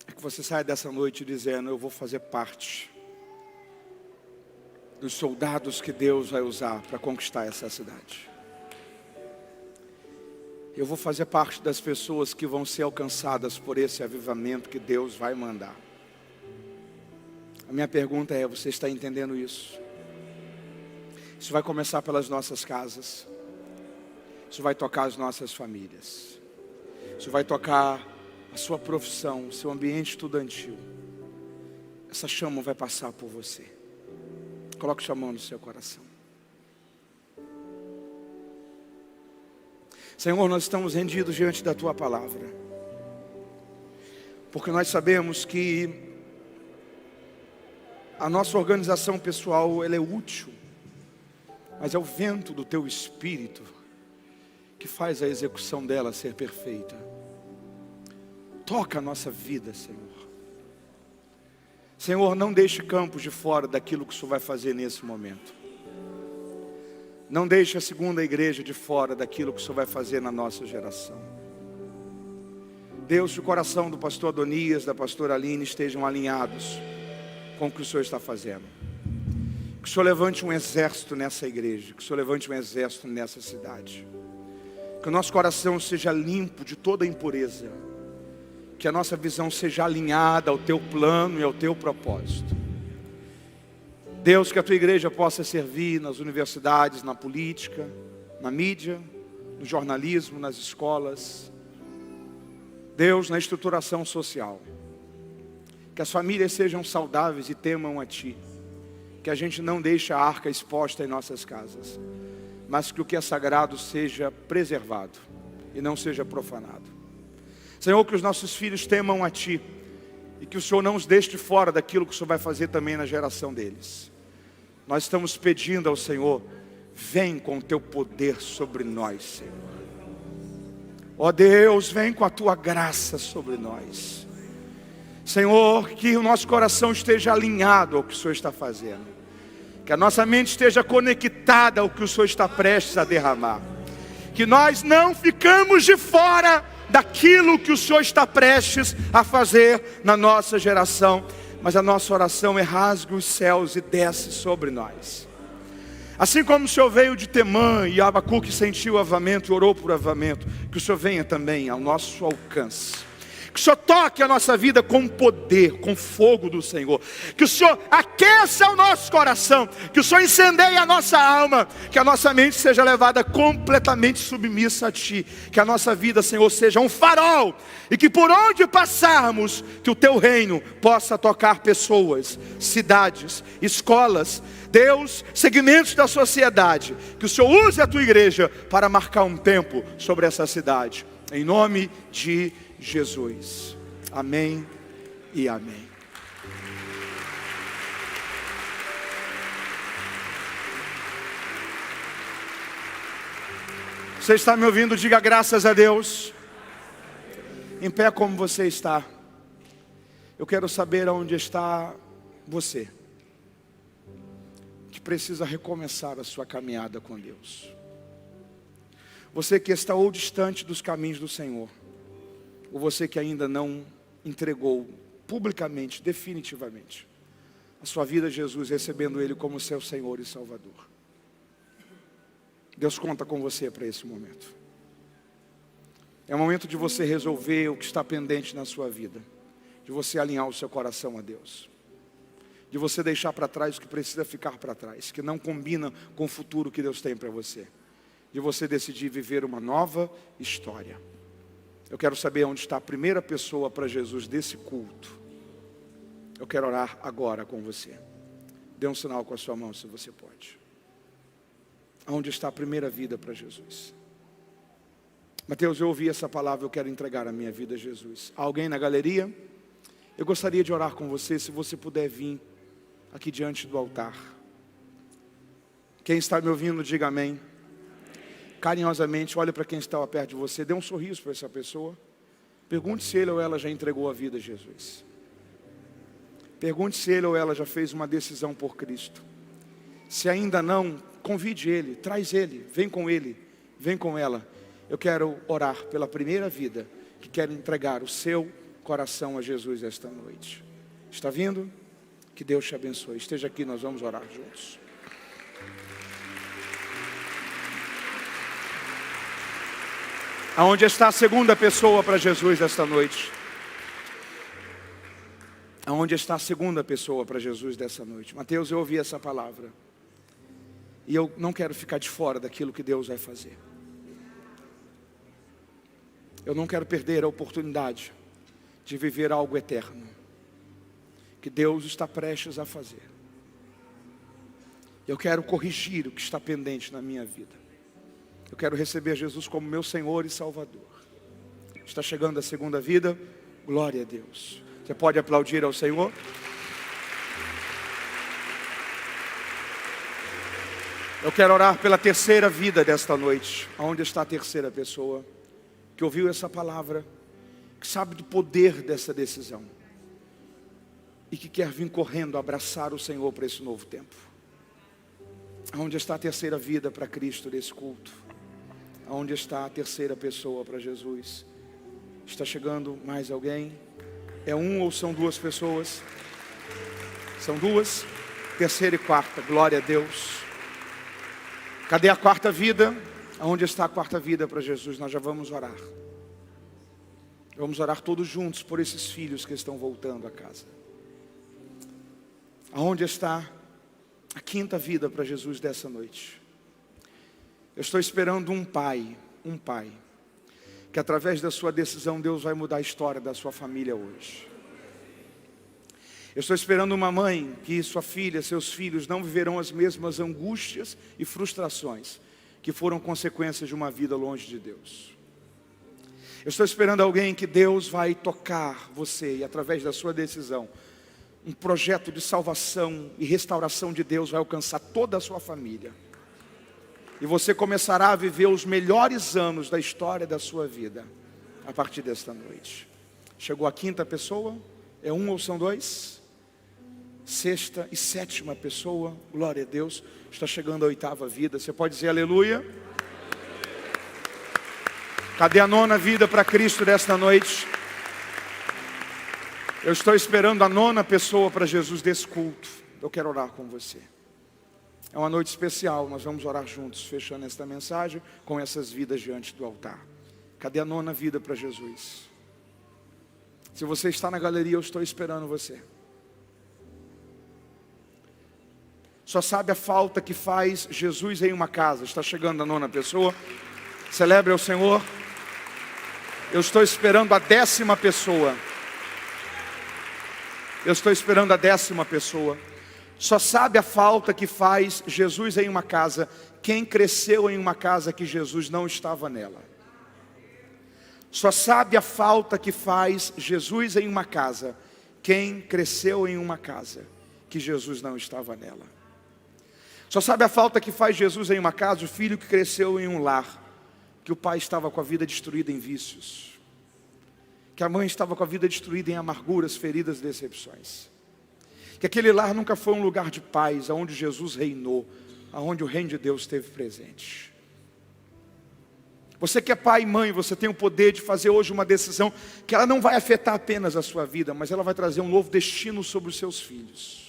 É que você saia dessa noite dizendo: eu vou fazer parte dos soldados que Deus vai usar para conquistar essa cidade. Eu vou fazer parte das pessoas que vão ser alcançadas por esse avivamento que Deus vai mandar. A minha pergunta é: você está entendendo isso? Isso vai começar pelas nossas casas. Isso vai tocar as nossas famílias. Isso vai tocar a sua profissão, o seu ambiente estudantil. Essa chama vai passar por você. Coloque sua mão no seu coração. Senhor, nós estamos rendidos diante da Tua palavra, porque nós sabemos que a nossa organização pessoal, ela é útil, mas é o vento do Teu Espírito que faz a execução dela ser perfeita. Toca a nossa vida, Senhor. Senhor, não deixe campos de fora daquilo que o Senhor vai fazer nesse momento. Não deixe a segunda igreja de fora daquilo que o Senhor vai fazer na nossa geração. Deus, que o coração do pastor Adonias, da pastora Aline estejam alinhados com o que o Senhor está fazendo. Que o Senhor levante um exército nessa igreja, que o Senhor levante um exército nessa cidade. Que o nosso coração seja limpo de toda impureza. Que a nossa visão seja alinhada ao Teu plano e ao Teu propósito. Deus, que a Tua igreja possa servir nas universidades, na política, na mídia, no jornalismo, nas escolas. Deus, na estruturação social. Que as famílias sejam saudáveis e temam a Ti. Que a gente não deixe a arca exposta em nossas casas, mas que o que é sagrado seja preservado e não seja profanado. Senhor, que os nossos filhos temam a Ti e que o Senhor não os deixe de fora daquilo que o Senhor vai fazer também na geração deles. Nós estamos pedindo ao Senhor: vem com o Teu poder sobre nós, Senhor. Ó Deus, vem com a Tua graça sobre nós. Senhor, que o nosso coração esteja alinhado ao que o Senhor está fazendo. Que a nossa mente esteja conectada ao que o Senhor está prestes a derramar. Que nós não ficamos de fora daquilo que o Senhor está prestes a fazer na nossa geração. Mas a nossa oração é: rasgue os céus e desce sobre nós. Assim como o Senhor veio de Temã e Abacuque sentiu o avivamento e orou por avivamento, que o Senhor venha também ao nosso alcance. Que o Senhor toque a nossa vida com poder, com fogo do Senhor. Que o Senhor aqueça o nosso coração. Que o Senhor incendeie a nossa alma. Que a nossa mente seja levada completamente submissa a Ti. Que a nossa vida, Senhor, seja um farol. E que por onde passarmos, que o Teu reino possa tocar pessoas, cidades, escolas, Deus, segmentos da sociedade. Que o Senhor use a Tua igreja para marcar um tempo sobre essa cidade. Em nome de Jesus. Amém e amém. Você está me ouvindo? Diga graças a Deus. Em pé como você está. Eu quero saber onde está você, que precisa recomeçar a sua caminhada com Deus. Você que está ou distante dos caminhos do Senhor, ou você que ainda não entregou publicamente, definitivamente, a sua vida a Jesus, recebendo Ele como seu Senhor e Salvador. Deus conta com você para esse momento. É o momento de você resolver o que está pendente na sua vida, de você alinhar o seu coração a Deus. de você deixar para trás o que precisa ficar para trás, que não combina com o futuro que Deus tem para você, de você decidir viver uma nova história. Eu quero saber onde está a primeira pessoa para Jesus desse culto. Eu quero orar agora com você. Dê um sinal com a sua mão se você pode. Onde está a primeira vida para Jesus? Mateus, eu ouvi essa palavra, eu quero entregar a minha vida a Jesus. Há alguém na galeria? Eu gostaria de orar com você, se você puder vir aqui diante do altar. Quem está me ouvindo, diga amém. Carinhosamente, olhe para quem está perto de você, dê um sorriso para essa pessoa. Pergunte se ele ou ela já entregou a vida a Jesus. Pergunte se ele ou ela já fez uma decisão por Cristo. Se ainda não, convide ele, traz ele, vem com ela. Eu quero orar pela primeira vida que quer entregar o seu coração a Jesus esta noite. Está vindo? Que Deus te abençoe. Esteja aqui, nós vamos orar juntos. Aonde está a segunda pessoa para Jesus esta noite? Aonde está a segunda pessoa para Jesus dessa noite? Mateus, eu ouvi essa palavra. E eu não quero ficar de fora daquilo que Deus vai fazer. Eu não quero perder a oportunidade de viver algo eterno que Deus está prestes a fazer. Eu quero corrigir o que está pendente na minha vida. Eu quero receber Jesus como meu Senhor e Salvador. Está chegando a segunda vida, glória a Deus. Você pode aplaudir ao Senhor? Eu quero orar pela terceira vida desta noite. Aonde está a terceira pessoa que ouviu essa palavra, que sabe do poder dessa decisão e que quer vir correndo abraçar o Senhor para esse novo tempo? Aonde está a terceira vida para Cristo nesse culto? Aonde está a terceira pessoa para Jesus? Está chegando mais alguém? É um ou são duas pessoas? São duas? Terceira e quarta, glória a Deus. Cadê a quarta vida? Aonde está a quarta vida para Jesus? Nós já vamos orar. Vamos orar todos juntos por esses filhos que estão voltando a casa. Aonde está a quinta vida para Jesus dessa noite? Eu estou esperando um pai, que através da sua decisão Deus vai mudar a história da sua família hoje. Eu estou esperando uma mãe que sua filha, seus filhos não viverão as mesmas angústias e frustrações que foram consequências de uma vida longe de Deus. Eu estou esperando alguém que Deus vai tocar você e através da sua decisão, um projeto de salvação e restauração de Deus vai alcançar toda a sua família. E você começará a viver os melhores anos da história da sua vida a partir desta noite. Chegou a quinta pessoa? É um ou são dois? Sexta e sétima pessoa, glória a Deus. Está chegando a oitava vida. Você pode dizer aleluia? Cadê a nona vida para Cristo desta noite? Eu estou esperando a nona pessoa para Jesus desse culto. Eu quero orar com você. É uma noite especial, nós vamos orar juntos, fechando esta mensagem com essas vidas diante do altar. Cadê a nona vida para Jesus? Se você está na galeria, eu estou esperando você. Só sabe a falta que faz Jesus em uma casa. Está chegando a nona pessoa. Celebre ao Senhor. Eu estou esperando a 10ª pessoa. Eu estou esperando a 10ª pessoa. Só sabe a falta que faz Jesus em uma casa quem cresceu em uma casa que Jesus não estava nela. Só sabe a falta que faz Jesus em uma casa quem cresceu em uma casa que Jesus não estava nela. Só sabe a falta que faz Jesus em uma casa o filho que cresceu em um lar que o pai estava com a vida destruída em vícios, que a mãe estava com a vida destruída em amarguras, feridas, decepções. Que aquele lar nunca foi um lugar de paz, onde Jesus reinou, onde o reino de Deus esteve presente. Você que é pai e mãe, você tem o poder de fazer hoje uma decisão que ela não vai afetar apenas a sua vida, mas ela vai trazer um novo destino sobre os seus filhos.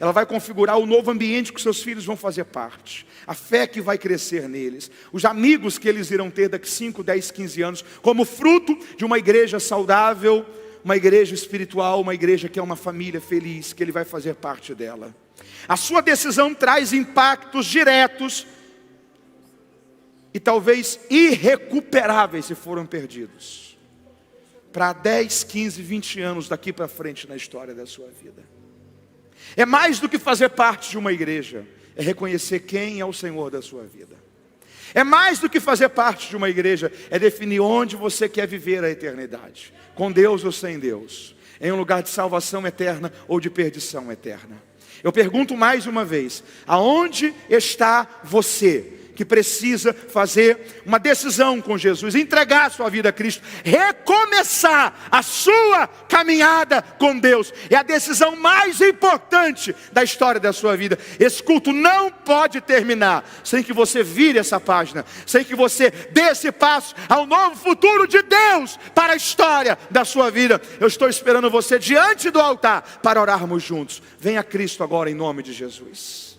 Ela vai configurar o novo ambiente que seus filhos vão fazer parte. A fé que vai crescer neles. Os amigos que eles irão ter daqui 5, 10, 15 anos. Como fruto de uma igreja saudável. uma igreja espiritual, uma igreja que é uma família feliz, que ele vai fazer parte dela. A sua decisão traz impactos diretos e talvez irrecuperáveis se foram perdidos, para 10, 15, 20 anos daqui para frente na história da sua vida. É mais do que fazer parte de uma igreja, é reconhecer quem é o Senhor da sua vida. É mais do que fazer parte de uma igreja, é definir onde você quer viver a eternidade, com Deus ou sem Deus, em um lugar de salvação eterna ou de perdição eterna. Eu pergunto mais uma vez, aonde está você que precisa fazer uma decisão com Jesus, entregar a sua vida a Cristo, recomeçar a sua caminhada com Deus? É a decisão mais importante da história da sua vida. Esse culto não pode terminar sem que você vire essa página, sem que você dê esse passo ao novo futuro de Deus para a história da sua vida. Eu estou esperando você diante do altar para orarmos juntos. Venha Cristo agora em nome de Jesus.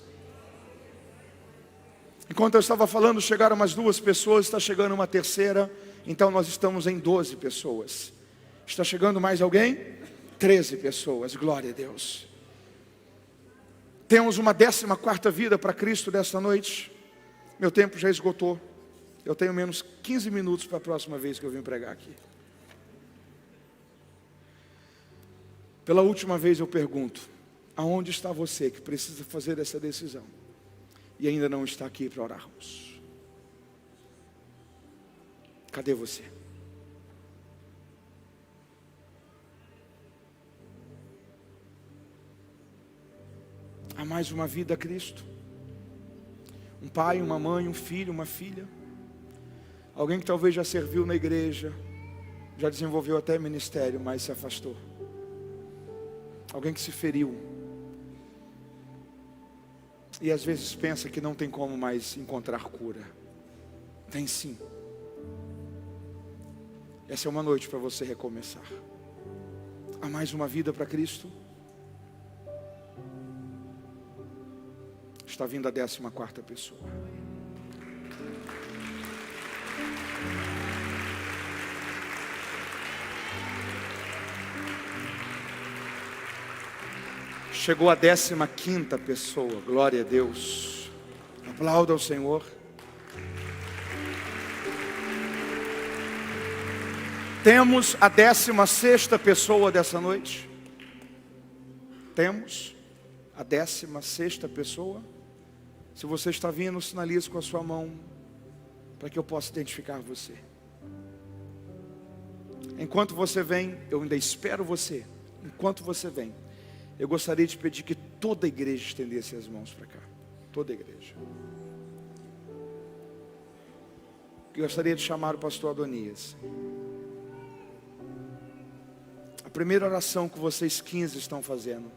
Enquanto eu estava falando, chegaram umas 2 pessoas, está chegando uma terceira, então nós estamos em 12 pessoas. Está chegando mais alguém? 13 pessoas, glória a Deus. Temos uma 14ª vida para Cristo desta noite. Meu tempo já esgotou. Eu tenho menos 15 minutos para a próxima vez que eu vim pregar aqui. Pela última vez eu pergunto, aonde está você que precisa fazer essa decisão e ainda não está aqui para orarmos? Cadê você? Há mais uma vida a Cristo. Um pai, uma mãe, um filho, uma filha. Alguém que talvez já serviu na igreja, já desenvolveu até ministério, mas se afastou. Alguém que se feriu e às vezes pensa que não tem como mais encontrar cura. Tem sim. Essa é uma noite para você recomeçar. Há mais uma vida para Cristo. Está vindo a 14ª pessoa. Chegou a 15ª pessoa, glória a Deus. Aplauda ao Senhor. Temos a 16ª pessoa dessa noite. Temos a 16ª pessoa. Se você está vindo, sinalize com a sua mão, para que eu possa identificar você. Enquanto você vem, eu ainda espero você. Enquanto você vem, eu gostaria de pedir que toda a igreja estendesse as mãos para cá. Toda a igreja. Eu gostaria de chamar o pastor Adonias. A primeira oração que vocês 15 estão fazendo,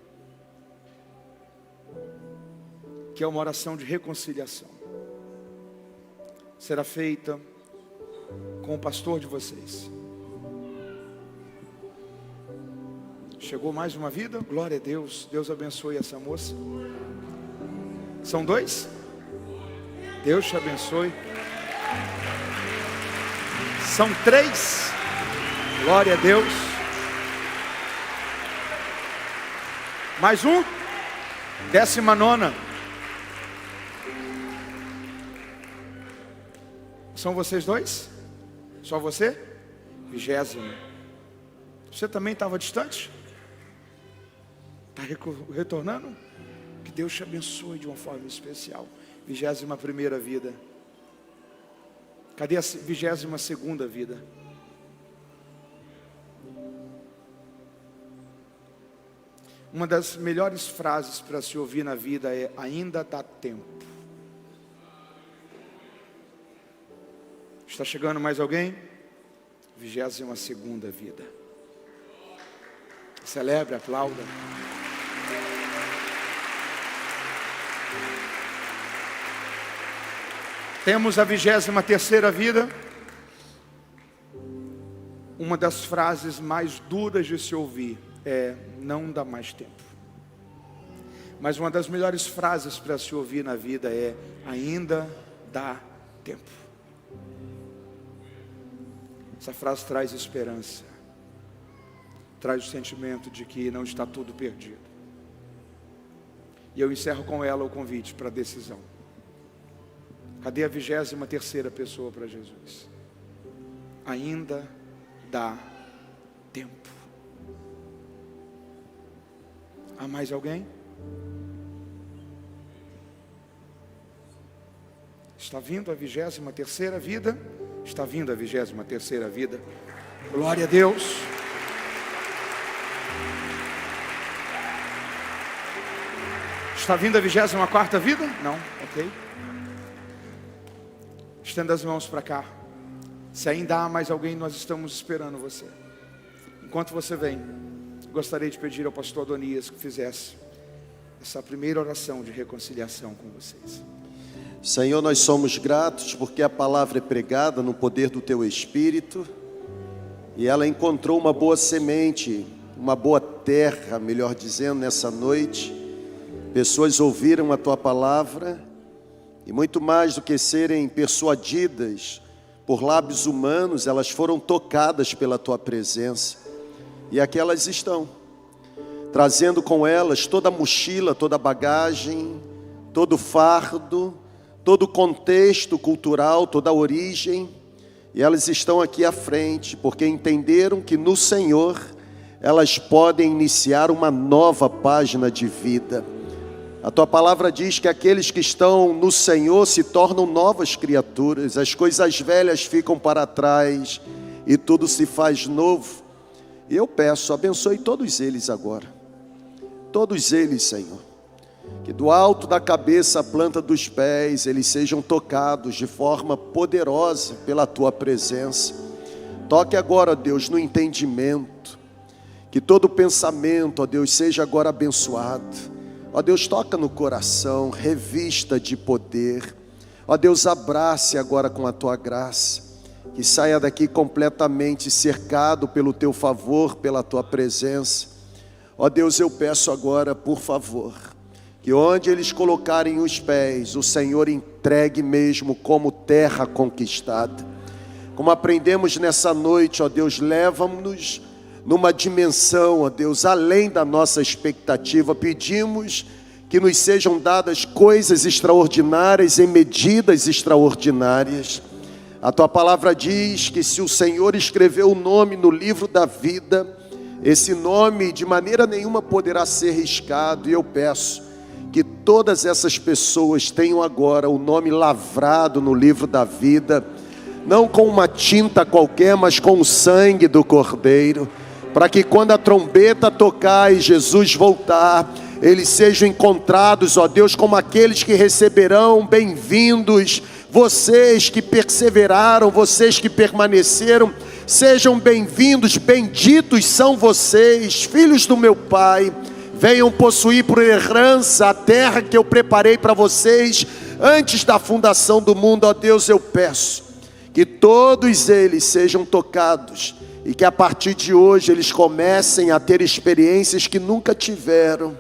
que é uma oração de reconciliação, será feita com o pastor de vocês. Chegou mais uma vida? Glória a Deus. Deus abençoe essa moça. São 2? Deus te abençoe. São 3? Glória a Deus. Mais um? 19ª. São vocês 2? Só você? 20ª. Você também estava distante? Está retornando? Que Deus te abençoe de uma forma especial. 21ª vida. Cadê a 22ª vida? Uma das melhores frases para se ouvir na vida é: ainda dá tempo. Está chegando mais alguém? 22ª vida. Celebre, aplauda. Temos a 23ª vida. Uma das frases mais duras de se ouvir é: não dá mais tempo. Mas uma das melhores frases para se ouvir na vida é: ainda dá tempo. Essa frase traz esperança, traz o sentimento de que não está tudo perdido. E eu encerro com ela o convite para a decisão. Cadê a 23ª pessoa para Jesus? Ainda dá tempo. Há mais alguém? Está vindo a 23ª vida? Está vindo a 23ª vida. Glória a Deus. Está vindo a 24ª vida? Não, ok. Estenda as mãos para cá. Se ainda há mais alguém, nós estamos esperando você. Enquanto você vem, gostaria de pedir ao pastor Adonias que fizesse essa primeira oração de reconciliação com vocês. Senhor, nós somos gratos porque a palavra é pregada no poder do Teu Espírito e ela encontrou uma boa semente, uma boa terra, melhor dizendo, nessa noite. Pessoas ouviram a Tua palavra e muito mais do que serem persuadidas por lábios humanos, elas foram tocadas pela Tua presença. E aqui elas estão, trazendo com elas toda a mochila, toda a bagagem, todo o fardo, todo o contexto cultural, toda a origem. E elas estão aqui à frente, porque entenderam que no Senhor elas podem iniciar uma nova página de vida. A Tua palavra diz que aqueles que estão no Senhor se tornam novas criaturas. As coisas velhas ficam para trás e tudo se faz novo. E eu peço, abençoe todos eles agora. Todos eles, Senhor. Que do alto da cabeça à planta dos pés, eles sejam tocados de forma poderosa pela Tua presença. Toque agora, ó Deus, no entendimento. Que todo pensamento, ó Deus, seja agora abençoado. Ó Deus, toca no coração, revista de poder. Ó Deus, abrace agora com a Tua graça. Que saia daqui completamente cercado pelo Teu favor, pela Tua presença. Ó Deus, eu peço agora, por favor, que onde eles colocarem os pés, o Senhor entregue mesmo como terra conquistada. Como aprendemos nessa noite, ó Deus, leva-nos numa dimensão, ó Deus, além da nossa expectativa. Pedimos que nos sejam dadas coisas extraordinárias em medidas extraordinárias. A Tua palavra diz que se o Senhor escreveu o nome no livro da vida, esse nome de maneira nenhuma poderá ser riscado. E eu peço que todas essas pessoas tenham agora o nome lavrado no livro da vida, não com uma tinta qualquer, mas com o sangue do Cordeiro, para que quando a trombeta tocar e Jesus voltar, eles sejam encontrados, ó Deus, como aqueles que receberão bem-vindos. Vocês que perseveraram, vocês que permaneceram, sejam bem-vindos, benditos são vocês, filhos do meu Pai. Venham possuir por herança a terra que eu preparei para vocês antes da fundação do mundo. Ó Deus, eu peço que todos eles sejam tocados e que a partir de hoje eles comecem a ter experiências que nunca tiveram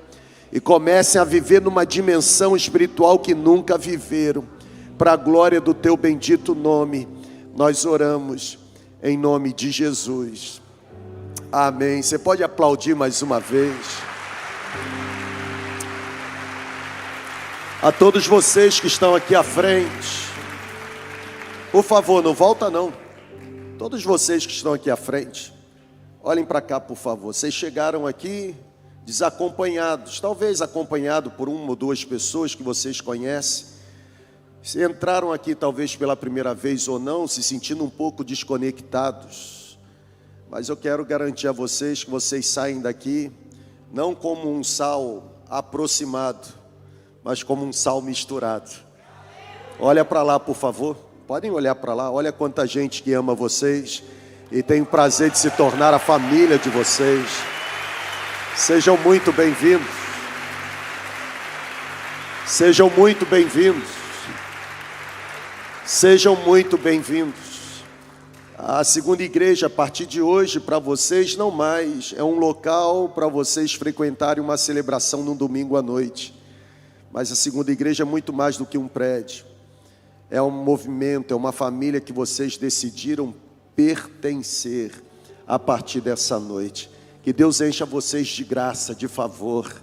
e comecem a viver numa dimensão espiritual que nunca viveram. Para a glória do Teu bendito nome, nós oramos em nome de Jesus. Amém. Você pode aplaudir mais uma vez. A todos vocês que estão aqui à frente, por favor, não volta não. Todos vocês que estão aqui à frente, olhem para cá, por favor. Vocês chegaram aqui desacompanhados, talvez acompanhado por uma ou duas pessoas que vocês conhecem. Se entraram aqui talvez pela primeira vez ou não, se sentindo um pouco desconectados. Mas eu quero garantir a vocês que vocês saem daqui não como um sal aproximado, mas como um sal misturado. Olha para lá, por favor. Podem olhar para lá. Olha quanta gente que ama vocês e tem o prazer de se tornar a família de vocês. Sejam muito bem-vindos. Sejam muito bem-vindos. Sejam muito bem-vindos. A segunda igreja, a partir de hoje, para vocês, não mais é um local para vocês frequentarem uma celebração num domingo à noite. Mas a segunda igreja é muito mais do que um prédio. É um movimento, é uma família que vocês decidiram pertencer a partir dessa noite. Que Deus encha vocês de graça, de favor,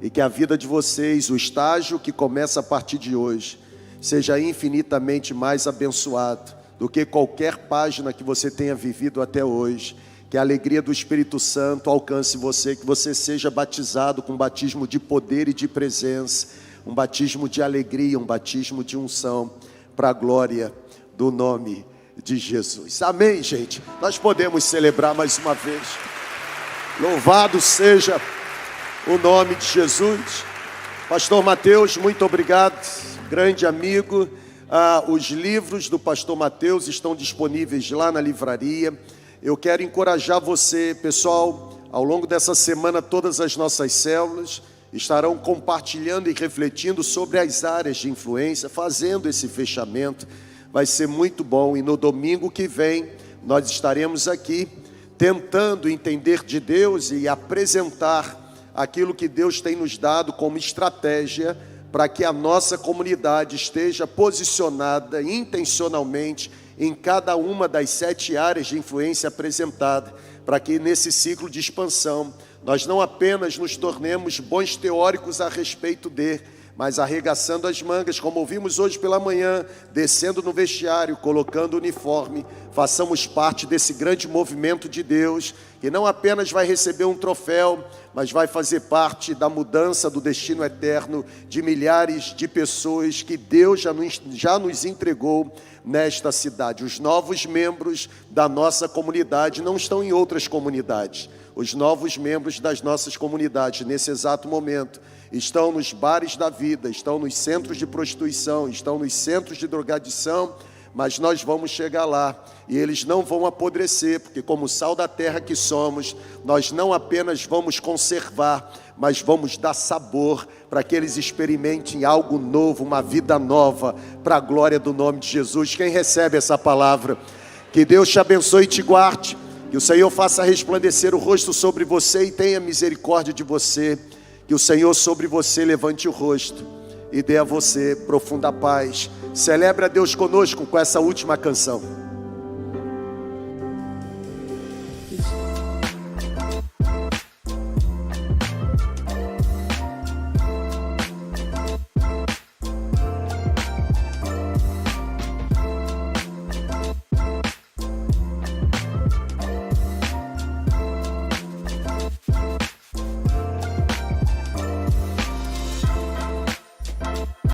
e que a vida de vocês, o estágio que começa a partir de hoje, seja infinitamente mais abençoado do que qualquer página que você tenha vivido até hoje. Que a alegria do Espírito Santo alcance você, que você seja batizado com um batismo de poder e de presença, um batismo de alegria, um batismo de unção, para a glória do nome de Jesus. Amém, gente? Nós podemos celebrar mais uma vez. Louvado seja o nome de Jesus. Pastor Mateus, muito obrigado, grande amigo. Os livros do Pastor Mateus estão disponíveis lá na livraria. Eu quero encorajar você, pessoal, ao longo dessa semana, todas as nossas células estarão compartilhando e refletindo sobre as áreas de influência, fazendo esse fechamento. Vai ser muito bom, e no domingo que vem, nós estaremos aqui, tentando entender de Deus e apresentar aquilo que Deus tem nos dado como estratégia, para que a nossa comunidade esteja posicionada intencionalmente em cada uma das 7 áreas de influência apresentadas, para que nesse ciclo de expansão, nós não apenas nos tornemos bons teóricos a respeito de, mas arregaçando as mangas, como ouvimos hoje pela manhã, descendo no vestiário, colocando o uniforme, façamos parte desse grande movimento de Deus, que não apenas vai receber um troféu, mas vai fazer parte da mudança do destino eterno de milhares de pessoas que Deus já nos entregou nesta cidade. Os novos membros da nossa comunidade não estão em outras comunidades. Os novos membros das nossas comunidades, nesse exato momento, estão nos bares da vida, estão nos centros de prostituição, estão nos centros de drogadição, mas nós vamos chegar lá e eles não vão apodrecer, porque como sal da terra que somos, nós não apenas vamos conservar, mas vamos dar sabor para que eles experimentem algo novo, uma vida nova, para a glória do nome de Jesus. Quem recebe essa palavra? Que Deus te abençoe e te guarde, que o Senhor faça resplandecer o rosto sobre você e tenha misericórdia de você, que o Senhor sobre você levante o rosto e dê a você profunda paz. Celebre a Deus conosco com essa última canção.